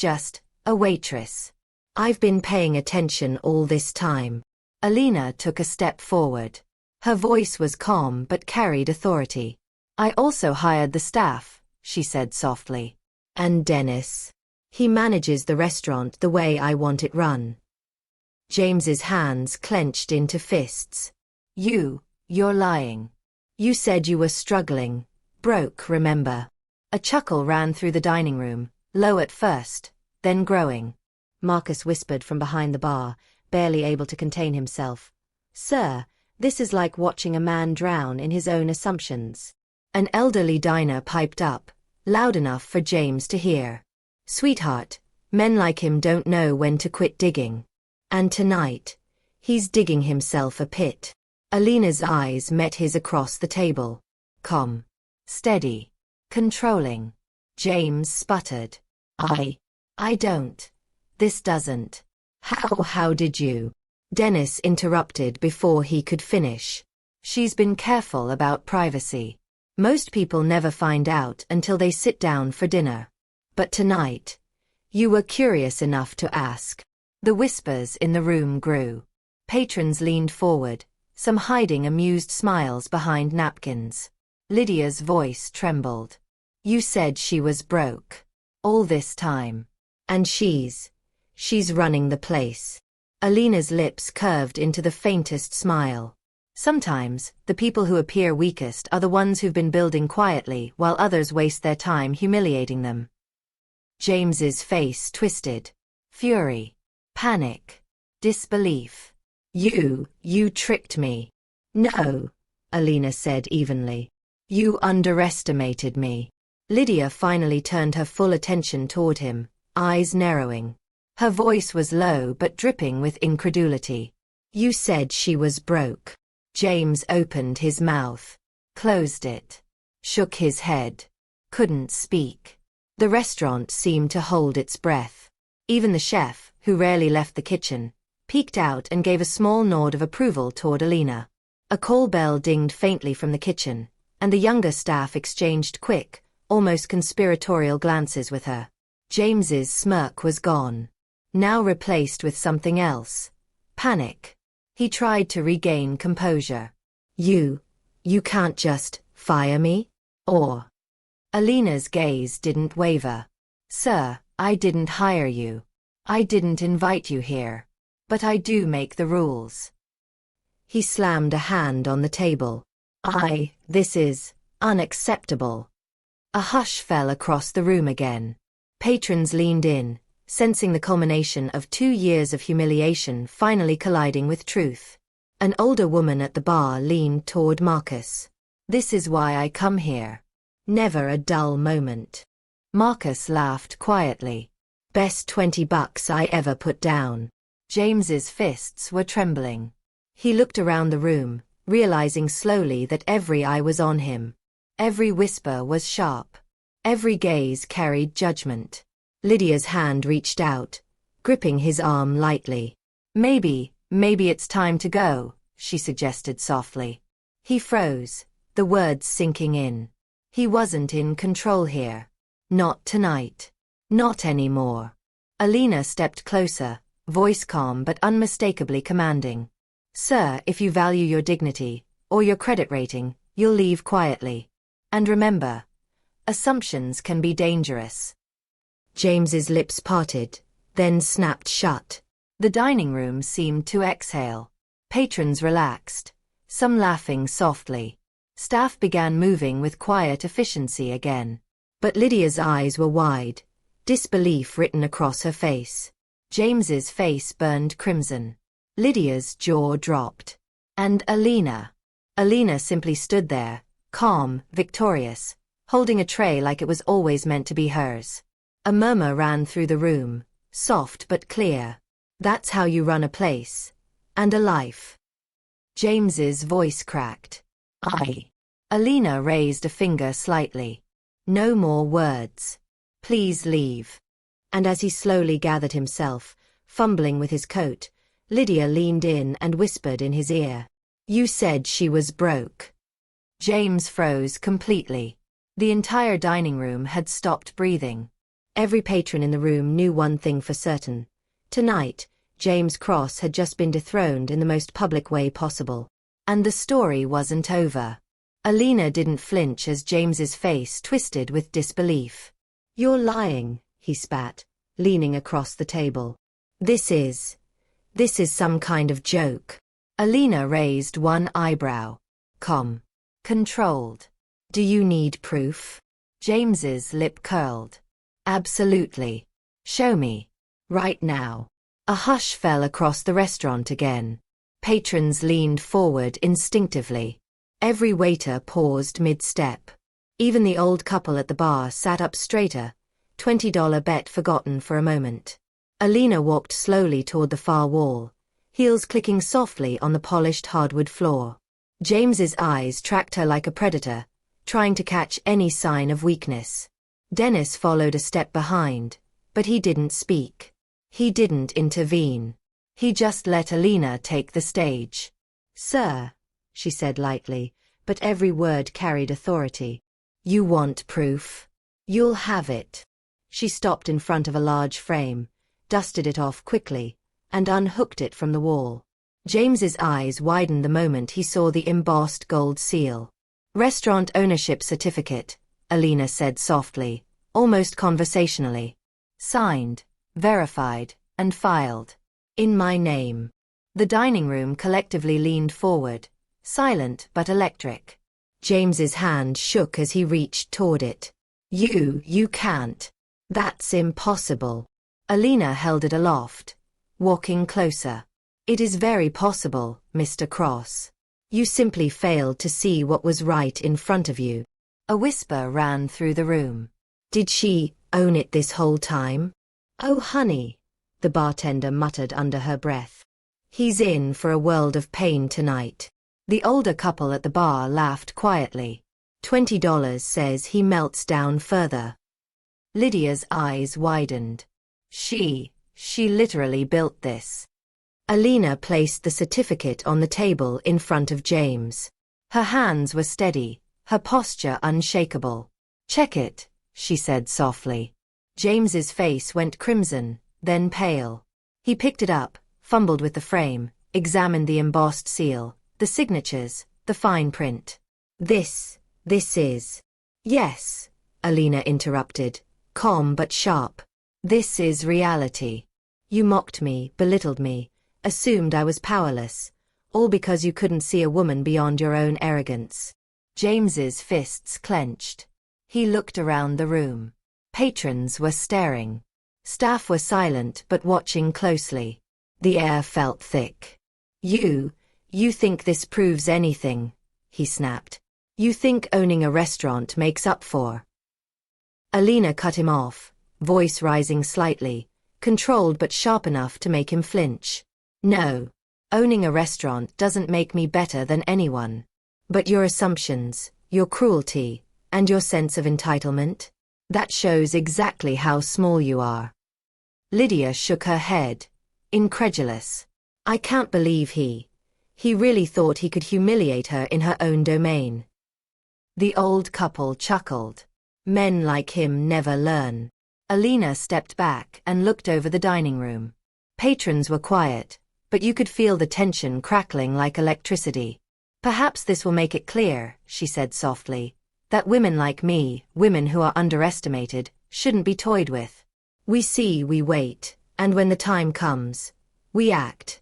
just a waitress. I've been paying attention all this time." Alina took a step forward. Her voice was calm but carried authority. "I also hired the staff," she said softly. "And Dennis. He manages the restaurant the way I want it run." James's hands clenched into fists. You're lying. You said you were struggling. Broke, remember?" A chuckle ran through the dining room, low at first, then growing. Marcus whispered from behind the bar, barely able to contain himself. "Sir, this is like watching a man drown in his own assumptions." An elderly diner piped up, loud enough for James to hear. "Sweetheart, men like him don't know when to quit digging. And tonight, he's digging himself a pit." Alina's eyes met his across the table. Calm. Steady. Controlling. James sputtered. I don't. This doesn't. How did you?" Dennis interrupted before he could finish. "She's been careful about privacy. Most people never find out until they sit down for dinner. But tonight, you were curious enough to ask." The whispers in the room grew. Patrons leaned forward, some hiding amused smiles behind napkins. Lydia's voice trembled. "You said she was broke. All this time. And she's running the place." Alina's lips curved into the faintest smile. Sometimes, the people who appear weakest are the ones who've been building quietly while others waste their time humiliating them. James's face twisted. Fury. Panic. Disbelief. You tricked me. No, Alina said evenly. You underestimated me. Lydia finally turned her full attention toward him, eyes narrowing. Her voice was low but dripping with incredulity. You said she was broke. James opened his mouth, closed it, shook his head, couldn't speak. The restaurant seemed to hold its breath. Even the chef, who rarely left the kitchen, peeked out and gave a small nod of approval toward Alina. A call bell dinged faintly from the kitchen, and the younger staff exchanged quick, almost conspiratorial glances with her. James's smirk was gone, now replaced with something else. Panic. He tried to regain composure. You can't just fire me? Or? Alina's gaze didn't waver. Sir, I didn't hire you. I didn't invite you here. But I do make the rules. He slammed a hand on the table. This is unacceptable. A hush fell across the room again. Patrons leaned in, sensing the culmination of 2 years of humiliation finally colliding with truth. An older woman at the bar leaned toward Marcus. This is why I come here. Never a dull moment. Marcus laughed quietly. Best $20 I ever put down. James's fists were trembling. He looked around the room, realizing slowly that every eye was on him. Every whisper was sharp. Every gaze carried judgment. Lydia's hand reached out, gripping his arm lightly. Maybe it's time to go, she suggested softly. He froze, the words sinking in. He wasn't in control here. Not tonight. Not anymore. Alina stepped closer, voice calm but unmistakably commanding. Sir, if you value your dignity, or your credit rating, you'll leave quietly. And remember, assumptions can be dangerous. James's lips parted, then snapped shut. The dining room seemed to exhale. Patrons relaxed, some laughing softly. Staff began moving with quiet efficiency again. But Lydia's eyes were wide, disbelief written across her face. James's face burned crimson. Lydia's jaw dropped. And Alina? Alina simply stood there, calm, victorious, holding a tray like it was always meant to be hers. A murmur ran through the room, soft but clear. That's how you run a place. And a life. James's voice cracked. Alina raised a finger slightly. No more words. Please leave. And as he slowly gathered himself, fumbling with his coat, Lydia leaned in and whispered in his ear. You said she was broke. James froze completely. The entire dining room had stopped breathing. Every patron in the room knew one thing for certain. Tonight, James Cross had just been dethroned in the most public way possible. And the story wasn't over. Alina didn't flinch as James's face twisted with disbelief. You're lying, he spat, leaning across the table. This is some kind of joke. Alina raised one eyebrow. Calm. Controlled. Do you need proof? James's lip curled. Absolutely. Show me. Right now. A hush fell across the restaurant again. Patrons leaned forward instinctively. Every waiter paused mid-step. Even the old couple at the bar sat up straighter, $20 bet forgotten for a moment. Alina walked slowly toward the far wall, heels clicking softly on the polished hardwood floor. James's eyes tracked her like a predator, trying to catch any sign of weakness. Dennis followed a step behind, but he didn't speak. He didn't intervene. He just let Alina take the stage. Sir, she said lightly, but every word carried authority. You want proof? You'll have it. She stopped in front of a large frame, dusted it off quickly, and unhooked it from the wall. James's eyes widened the moment he saw the embossed gold seal. Restaurant ownership certificate, Alina said softly, almost conversationally. Signed, verified, and filed. In my name. The dining room collectively leaned forward, silent but electric. James's hand shook as he reached toward it. You can't. That's impossible. Alina held it aloft, walking closer. It is very possible, Mr. Cross. You simply failed to see what was right in front of you. A whisper ran through the room. Did she own it this whole time? Oh honey, the bartender muttered under her breath. He's in for a world of pain tonight. The older couple at the bar laughed quietly. $20 says he melts down further. Lydia's eyes widened. She literally built this. Alina placed the certificate on the table in front of James. Her hands were steady, her posture unshakable. Check it, she said softly. James's face went crimson, then pale. He picked it up, fumbled with the frame, examined the embossed seal, the signatures, the fine print. This is... Yes, Alina interrupted, calm but sharp. This is reality. You mocked me, belittled me, assumed I was powerless, all because you couldn't see a woman beyond your own arrogance. James's fists clenched. He looked around the room. Patrons were staring. Staff were silent but watching closely. The air felt thick. You think this proves anything, he snapped. You think owning a restaurant makes up for... Alina cut him off, voice rising slightly, controlled but sharp enough to make him flinch. No, owning a restaurant doesn't make me better than anyone. But your assumptions, your cruelty, and your sense of entitlement? That shows exactly how small you are. Lydia shook her head, incredulous. I can't believe he really thought he could humiliate her in her own domain. The old couple chuckled. Men like him never learn. Alina stepped back and looked over the dining room. Patrons were quiet, but you could feel the tension crackling like electricity. Perhaps this will make it clear, she said softly, that women like me, women who are underestimated, shouldn't be toyed with. We see, we wait, and when the time comes, we act.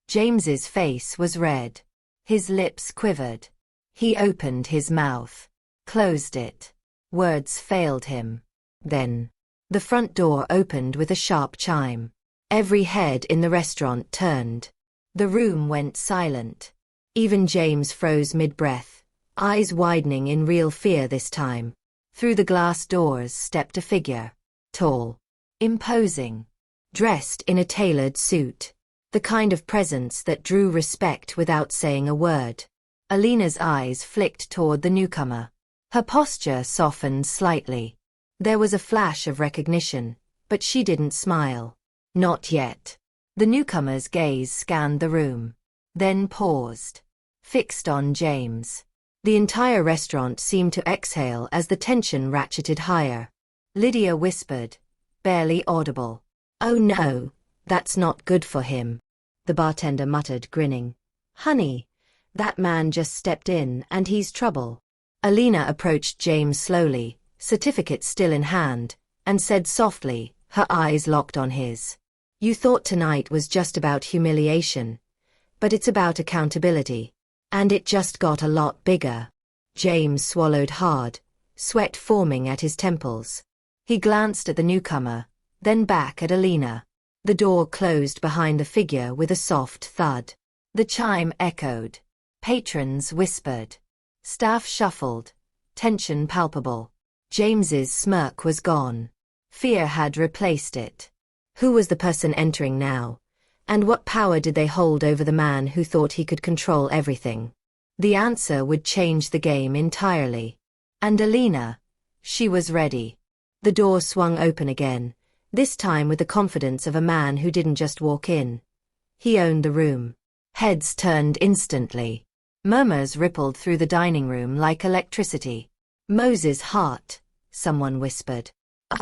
James's face was red. His lips quivered. He opened his mouth, closed it. Words failed him. Then, the front door opened with a sharp chime. Every head in the restaurant turned. The room went silent. Even James froze mid-breath, eyes widening in real fear this time. Through the glass doors stepped a figure. Tall. Imposing. Dressed in a tailored suit. The kind of presence that drew respect without saying a word. Alina's eyes flicked toward the newcomer. Her posture softened slightly. There was a flash of recognition, but she didn't smile. Not yet. The newcomer's gaze scanned the room, then paused, fixed on James. The entire restaurant seemed to exhale as the tension ratcheted higher. Lydia whispered, barely audible. Oh no, that's not good for him. The bartender muttered, grinning. Honey, that man just stepped in and he's trouble. Alina approached James slowly, certificate still in hand, and said softly, her eyes locked on his. You thought tonight was just about humiliation, but it's about accountability. And it just got a lot bigger. James swallowed hard, sweat forming at his temples. He glanced at the newcomer, then back at Alina. The door closed behind the figure with a soft thud. The chime echoed. Patrons whispered. Staff shuffled, tension palpable. James's smirk was gone. Fear had replaced it. Who was the person entering now? And what power did they hold over the man who thought he could control everything? The answer would change the game entirely. And Alina, she was ready. The door swung open again, this time with the confidence of a man who didn't just walk in. He owned the room. Heads turned instantly. Murmurs rippled through the dining room like electricity. Moses' heart, someone whispered.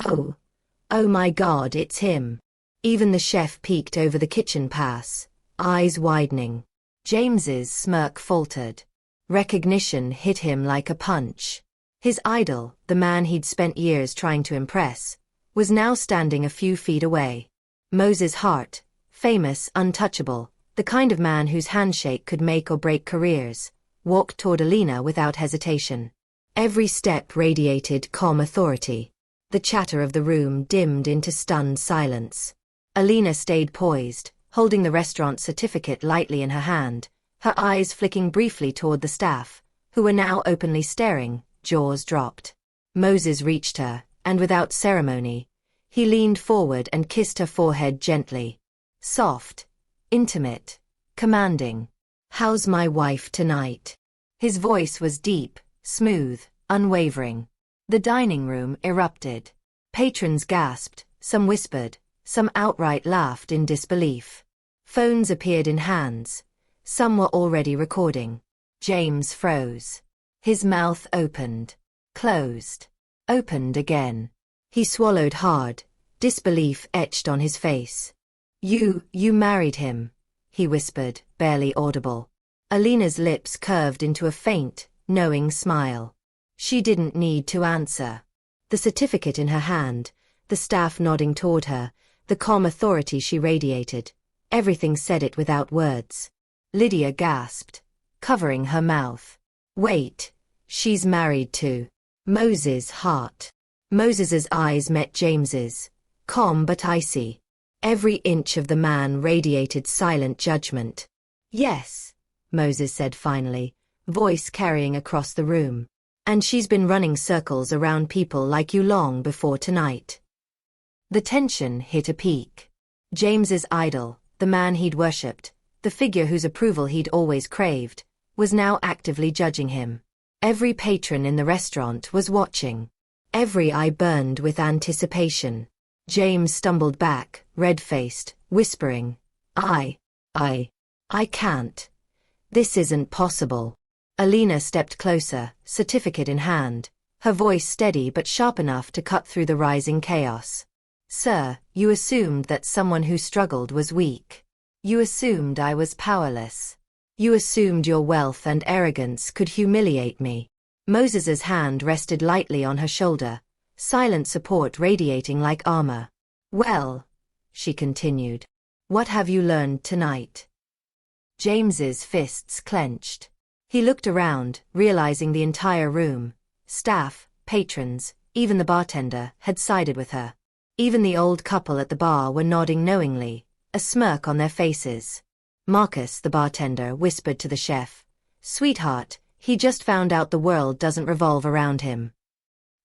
Oh my God, it's him. Even the chef peeked over the kitchen pass, eyes widening. James's smirk faltered. Recognition hit him like a punch. His idol, the man he'd spent years trying to impress, was now standing a few feet away. Moses' heart, famous, untouchable, the kind of man whose handshake could make or break careers, walked toward Alina without hesitation. Every step radiated calm authority. The chatter of the room dimmed into stunned silence. Alina stayed poised, holding the restaurant certificate lightly in her hand, her eyes flicking briefly toward the staff, who were now openly staring, jaws dropped. Moses reached her, and without ceremony, he leaned forward and kissed her forehead gently. Soft, intimate, commanding. "How's my wife tonight?" His voice was deep, smooth, unwavering. The dining room erupted. Patrons gasped, some whispered, some outright laughed in disbelief. Phones appeared in hands. Some were already recording. James froze. His mouth opened, closed, opened again. He swallowed hard, disbelief etched on his face. You married him," he whispered, barely audible. Alina's lips curved into a faint, knowing smile. She didn't need to answer. The certificate in her hand, the staff nodding toward her, the calm authority she radiated, everything said it without words. Lydia gasped, covering her mouth. "Wait, she's married to Moses Hart." Moses's eyes met James's, calm but icy. Every inch of the man radiated silent judgment. "Yes," Moses said finally, voice carrying across the room. "And she's been running circles around people like you long before tonight." The tension hit a peak. James's idol, the man he'd worshipped, the figure whose approval he'd always craved, was now actively judging him. Every patron in the restaurant was watching. Every eye burned with anticipation. James stumbled back, red-faced, whispering, I can't. This isn't possible." Alina stepped closer, certificate in hand, her voice steady but sharp enough to cut through the rising chaos. "Sir, you assumed that someone who struggled was weak. You assumed I was powerless. You assumed your wealth and arrogance could humiliate me." Moses's hand rested lightly on her shoulder, silent support radiating like armor. "Well," she continued, "what have you learned tonight?" James's fists clenched. He looked around, realizing the entire room, staff, patrons, even the bartender, had sided with her. Even the old couple at the bar were nodding knowingly, a smirk on their faces. Marcus, the bartender, whispered to the chef, "Sweetheart, he just found out the world doesn't revolve around him."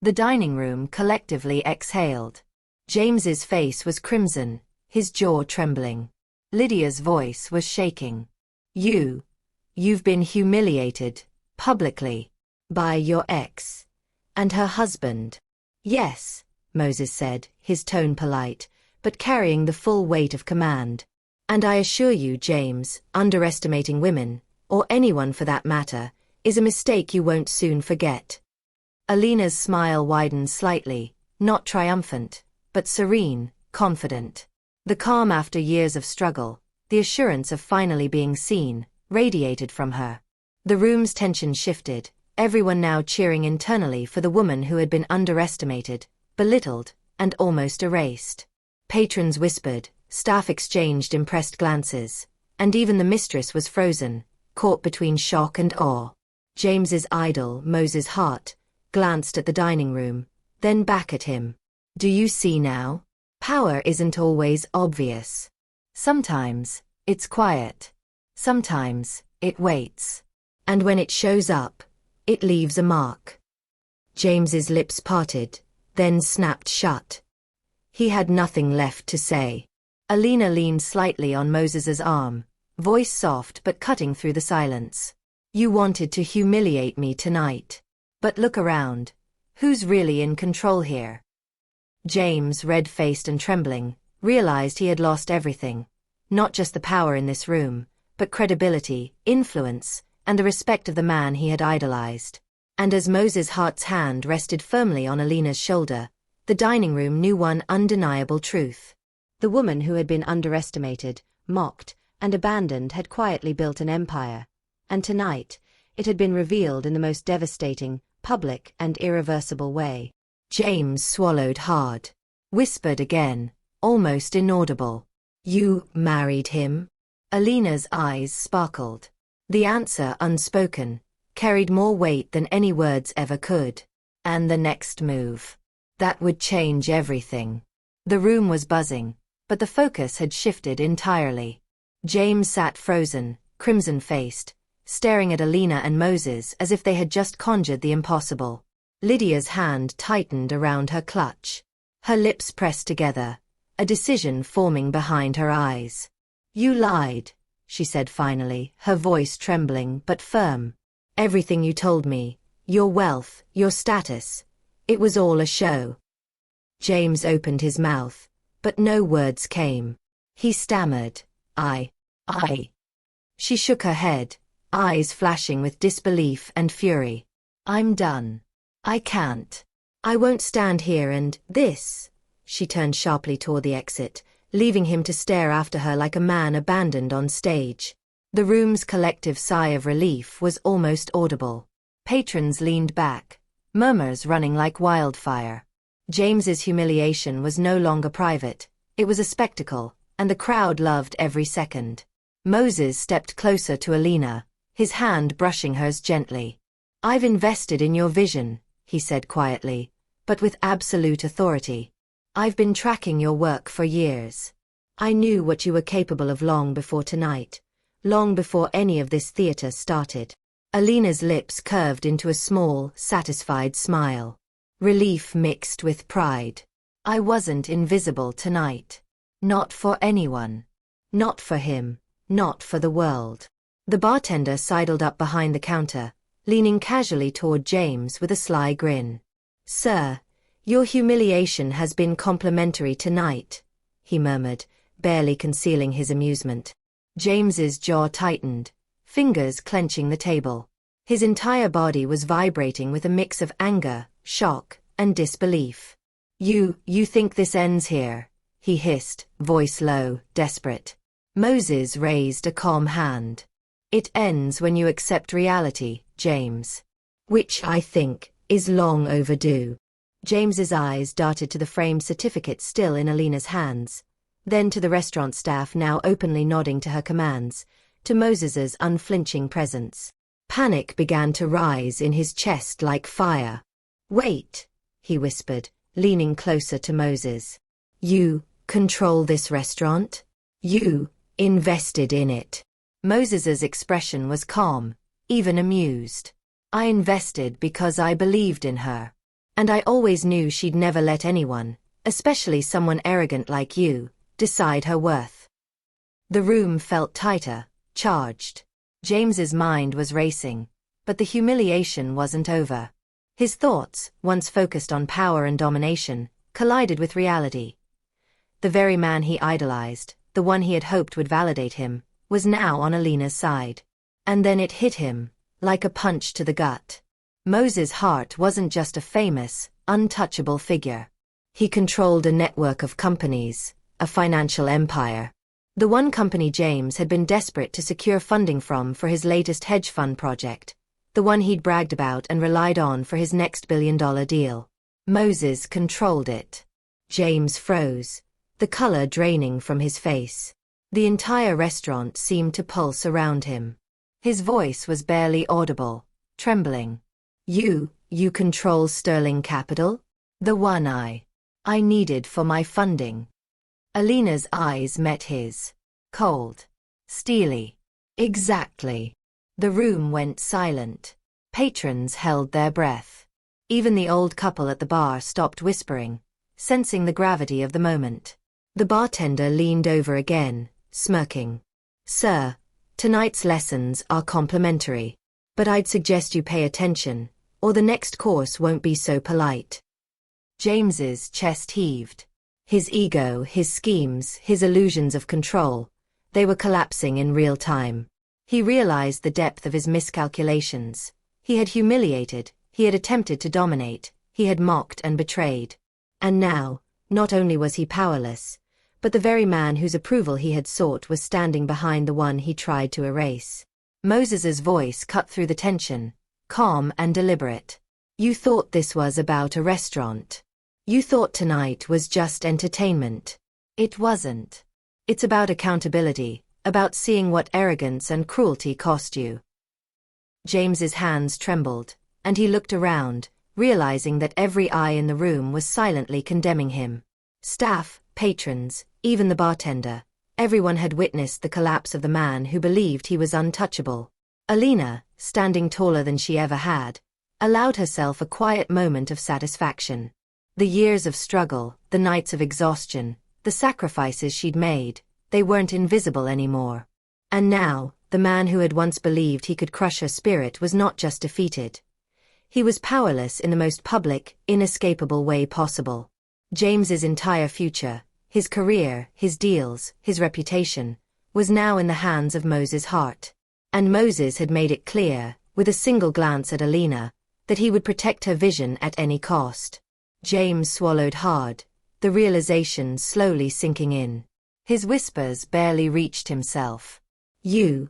The dining room collectively exhaled. James's face was crimson, his jaw trembling. Lydia's voice was shaking. You've been humiliated, publicly, by your ex. And her husband." "Yes," Moses said, his tone polite, but carrying the full weight of command. "And I assure you, James, underestimating women, or anyone for that matter, is a mistake you won't soon forget." Alina's smile widened slightly, not triumphant, but serene, confident. The calm after years of struggle, the assurance of finally being seen, radiated from her. The room's tension shifted, everyone now cheering internally for the woman who had been underestimated, belittled, and almost erased. Patrons whispered, staff exchanged impressed glances, and even the mistress was frozen, caught between shock and awe. James's idol, Moses Hart, glanced at the dining room, then back at him. "Do you see now? Power isn't always obvious. Sometimes, it's quiet. Sometimes, it waits. And when it shows up, it leaves a mark." James's lips parted, then snapped shut. He had nothing left to say. Alina leaned slightly on Moses's arm, voice soft but cutting through the silence. "You wanted to humiliate me tonight. But look around. Who's really in control here?" James, red-faced and trembling, realized he had lost everything. Not just the power in this room, but credibility, influence, and the respect of the man he had idolized. And as Moses Hart's hand rested firmly on Alina's shoulder, the dining room knew one undeniable truth. The woman who had been underestimated, mocked, and abandoned had quietly built an empire. And tonight, it had been revealed in the most devastating, public, and irreversible way. James swallowed hard. Whispered again, almost inaudible. "You married him?" Alina's eyes sparkled. The answer unspoken, carried more weight than any words ever could. And the next move. That would change everything. The room was buzzing, but the focus had shifted entirely. James sat frozen, crimson-faced, staring at Alina and Moses as if they had just conjured the impossible. Lydia's hand tightened around her clutch. Her lips pressed together, a decision forming behind her eyes. "You lied," she said finally, her voice trembling but firm. "Everything you told me, your wealth, your status, it was all a show." James opened his mouth, but no words came. He stammered, I. She shook her head, eyes flashing with disbelief and fury. "I'm done. I can't. I won't stand here and this." She turned sharply toward the exit, leaving him to stare after her like a man abandoned on stage. The room's collective sigh of relief was almost audible. Patrons leaned back, murmurs running like wildfire. James's humiliation was no longer private, it was a spectacle, and the crowd loved every second. Moses stepped closer to Alina, his hand brushing hers gently. "I've invested in your vision," he said quietly, but with absolute authority. "I've been tracking your work for years. I knew what you were capable of long before tonight, long before any of this theater started." Alina's lips curved into a small, satisfied smile. Relief mixed with pride. "I wasn't invisible tonight. Not for anyone. Not for him. Not for the world." The bartender sidled up behind the counter, leaning casually toward James with a sly grin. "Sir, your humiliation has been complimentary tonight," he murmured, barely concealing his amusement. James's jaw tightened, fingers clenching the table. His entire body was vibrating with a mix of anger, shock, and disbelief. You think this ends here?" he hissed, voice low, desperate. Moses raised a calm hand. "It ends when you accept reality, James. Which I think is long overdue." James's eyes darted to the framed certificate still in Alina's hands, then to the restaurant staff now openly nodding to her commands, to Moses's unflinching presence. Panic began to rise in his chest like fire. "Wait," he whispered, leaning closer to Moses. "You control this restaurant? You invested in it." Moses's expression was calm, even amused. "I invested because I believed in her. And I always knew she'd never let anyone, especially someone arrogant like you, decide her worth." The room felt tighter, charged. James's mind was racing, but the humiliation wasn't over. His thoughts, once focused on power and domination, collided with reality. The very man he idolized, the one he had hoped would validate him, was now on Alina's side. And then it hit him, like a punch to the gut. Moses' heart wasn't just a famous, untouchable figure. He controlled a network of companies, a financial empire. The one company James had been desperate to secure funding from for his latest hedge fund project, the one he'd bragged about and relied on for his next billion-dollar deal. Moses controlled it. James froze, the color draining from his face. The entire restaurant seemed to pulse around him. His voice was barely audible, trembling. You control Sterling Capital? The one I needed for my funding." Alina's eyes met his. Cold. Steely. "Exactly." The room went silent. Patrons held their breath. Even the old couple at the bar stopped whispering, sensing the gravity of the moment. The bartender leaned over again, smirking. "Sir, tonight's lessons are complimentary, but I'd suggest you pay attention, or the next course won't be so polite." James's chest heaved. His ego, his schemes, his illusions of control, they were collapsing in real time. He realized the depth of his miscalculations. He had humiliated, he had attempted to dominate, he had mocked and betrayed. And now, not only was he powerless, but the very man whose approval he had sought was standing behind the one he tried to erase. Moses's voice cut through the tension, calm and deliberate. "You thought this was about a restaurant. You thought tonight was just entertainment. It wasn't. It's about accountability, about seeing what arrogance and cruelty cost you." James's hands trembled, and he looked around, realizing that every eye in the room was silently condemning him. Staff, patrons, even the bartender. Everyone had witnessed the collapse of the man who believed he was untouchable. Alina, standing taller than she ever had, allowed herself a quiet moment of satisfaction. The years of struggle, the nights of exhaustion, the sacrifices she'd made, they weren't invisible anymore. And now, the man who had once believed he could crush her spirit was not just defeated. He was powerless in the most public, inescapable way possible. James's entire future, his career, his deals, his reputation, was now in the hands of Moses Hart. And Moses had made it clear, with a single glance at Alina, that he would protect her vision at any cost. James swallowed hard, the realization slowly sinking in. His whispers barely reached himself. You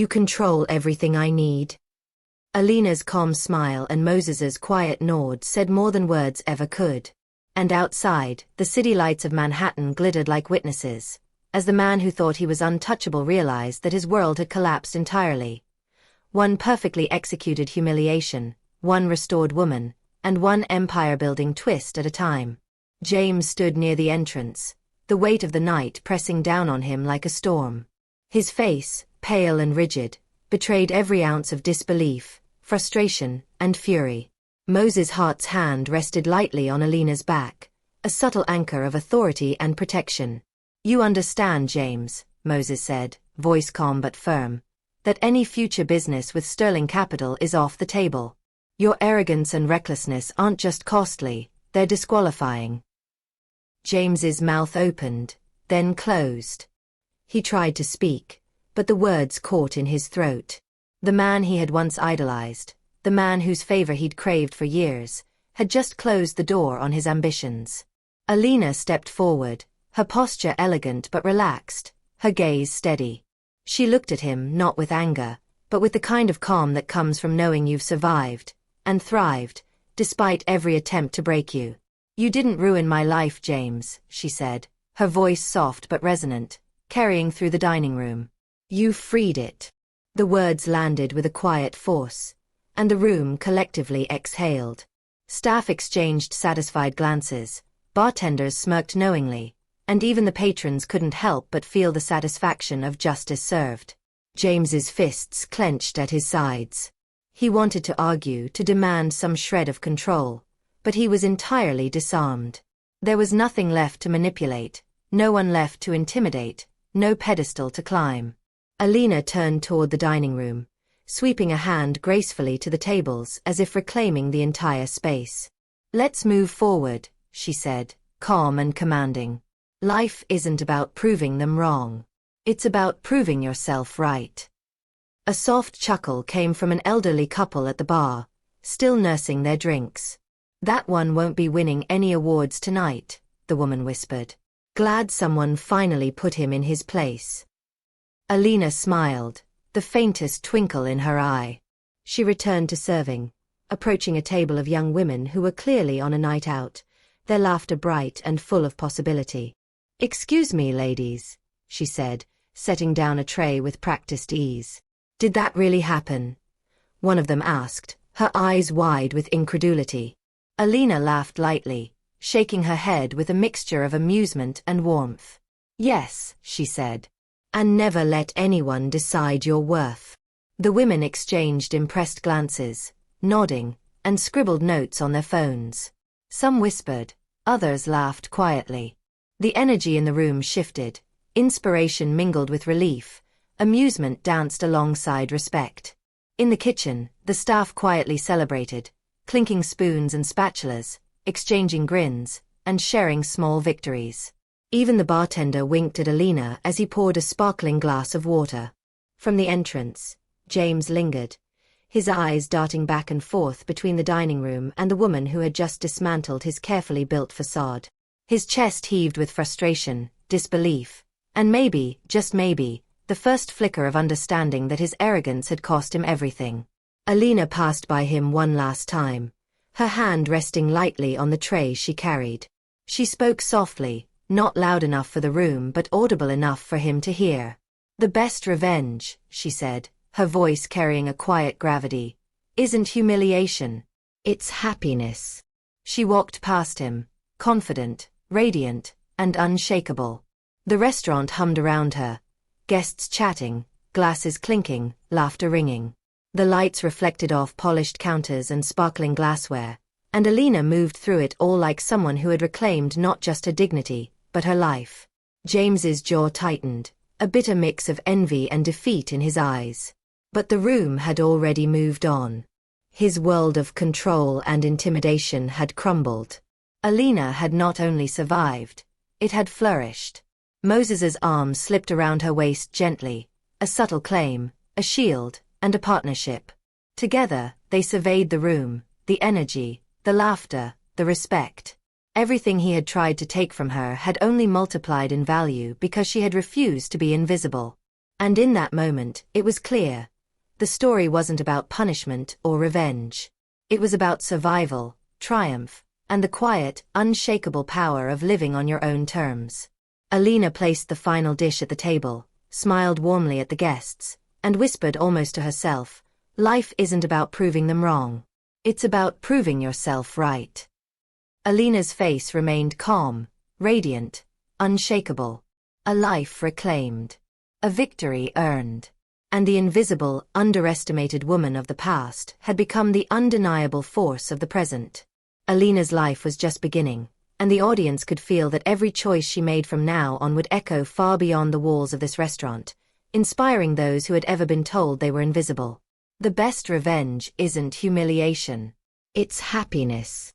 control everything I need." Alina's calm smile and Moses's quiet nod said more than words ever could. And outside, the city lights of Manhattan glittered like witnesses, as the man who thought he was untouchable realized that his world had collapsed entirely. One perfectly executed humiliation, one restored woman, and one empire-building twist at a time. James stood near the entrance, the weight of the night pressing down on him like a storm. His face, pale and rigid, betrayed every ounce of disbelief, frustration, and fury. Moses Hart's hand rested lightly on Alina's back, a subtle anchor of authority and protection. "You understand, James," Moses said, voice calm but firm, "that any future business with sterling capital is off the table. Your arrogance and recklessness aren't just costly, they're disqualifying." James's mouth opened, then closed. He tried to speak, but the words caught in his throat. The man he had once idolized, the man whose favor he'd craved for years, had just closed the door on his ambitions. Alina stepped forward, her posture elegant but relaxed, her gaze steady. She looked at him not with anger, but with the kind of calm that comes from knowing you've survived and thrived, despite every attempt to break you. "You didn't ruin my life, James," she said, her voice soft but resonant, carrying through the dining room. "You freed it." The words landed with a quiet force, and the room collectively exhaled. Staff exchanged satisfied glances, bartenders smirked knowingly, and even the patrons couldn't help but feel the satisfaction of justice served. James's fists clenched at his sides. He wanted to argue, to demand some shred of control, but he was entirely disarmed. There was nothing left to manipulate, no one left to intimidate, no pedestal to climb. Alina turned toward the dining room, sweeping a hand gracefully to the tables as if reclaiming the entire space. "Let's move forward," she said, calm and commanding. "Life isn't about proving them wrong. It's about proving yourself right." A soft chuckle came from an elderly couple at the bar, still nursing their drinks. "That one won't be winning any awards tonight," the woman whispered. "Glad someone finally put him in his place." Alina smiled, the faintest twinkle in her eye. She returned to serving, approaching a table of young women who were clearly on a night out, their laughter bright and full of possibility. "Excuse me, ladies," she said, setting down a tray with practiced ease. "Did that really happen?" one of them asked, her eyes wide with incredulity. Alina laughed lightly, shaking her head with a mixture of amusement and warmth. "Yes," she said. "And never let anyone decide your worth." The women exchanged impressed glances, nodding, and scribbled notes on their phones. Some whispered, others laughed quietly. The energy in the room shifted, inspiration mingled with relief, amusement danced alongside respect. In the kitchen, the staff quietly celebrated, clinking spoons and spatulas, exchanging grins, and sharing small victories. Even the bartender winked at Alina as he poured a sparkling glass of water. From the entrance, James lingered, his eyes darting back and forth between the dining room and the woman who had just dismantled his carefully built facade. His chest heaved with frustration, disbelief, and maybe, just maybe, the first flicker of understanding that his arrogance had cost him everything. Alina passed by him one last time, her hand resting lightly on the tray she carried. She spoke softly, not loud enough for the room but audible enough for him to hear. "The best revenge," she said, her voice carrying a quiet gravity, isn't humiliation. It's happiness. She walked past him, confident, radiant, and unshakable. The restaurant hummed around her, guests chatting, glasses clinking, laughter ringing. The lights reflected off polished counters and sparkling glassware, and Alina moved through it all like someone who had reclaimed not just her dignity, but her life. James's jaw tightened, a bitter mix of envy and defeat in his eyes. But the room had already moved on. His world of control and intimidation had crumbled. Alina had not only survived, it had flourished. Moses's arm slipped around her waist gently, a subtle claim, a shield, and a partnership. Together, they surveyed the room, the energy, the laughter, the respect. Everything he had tried to take from her had only multiplied in value because she had refused to be invisible. And in that moment, it was clear. The story wasn't about punishment or revenge. It was about survival, triumph, and the quiet, unshakable power of living on your own terms. Alina placed the final dish at the table, smiled warmly at the guests, and whispered almost to herself, "Life isn't about proving them wrong. It's about proving yourself right." Alina's face remained calm, radiant, unshakable. A life reclaimed. A victory earned. And the invisible, underestimated woman of the past had become the undeniable force of the present. Alina's life was just beginning, and the audience could feel that every choice she made from now on would echo far beyond the walls of this restaurant, inspiring those who had ever been told they were invisible. The best revenge isn't humiliation. It's happiness.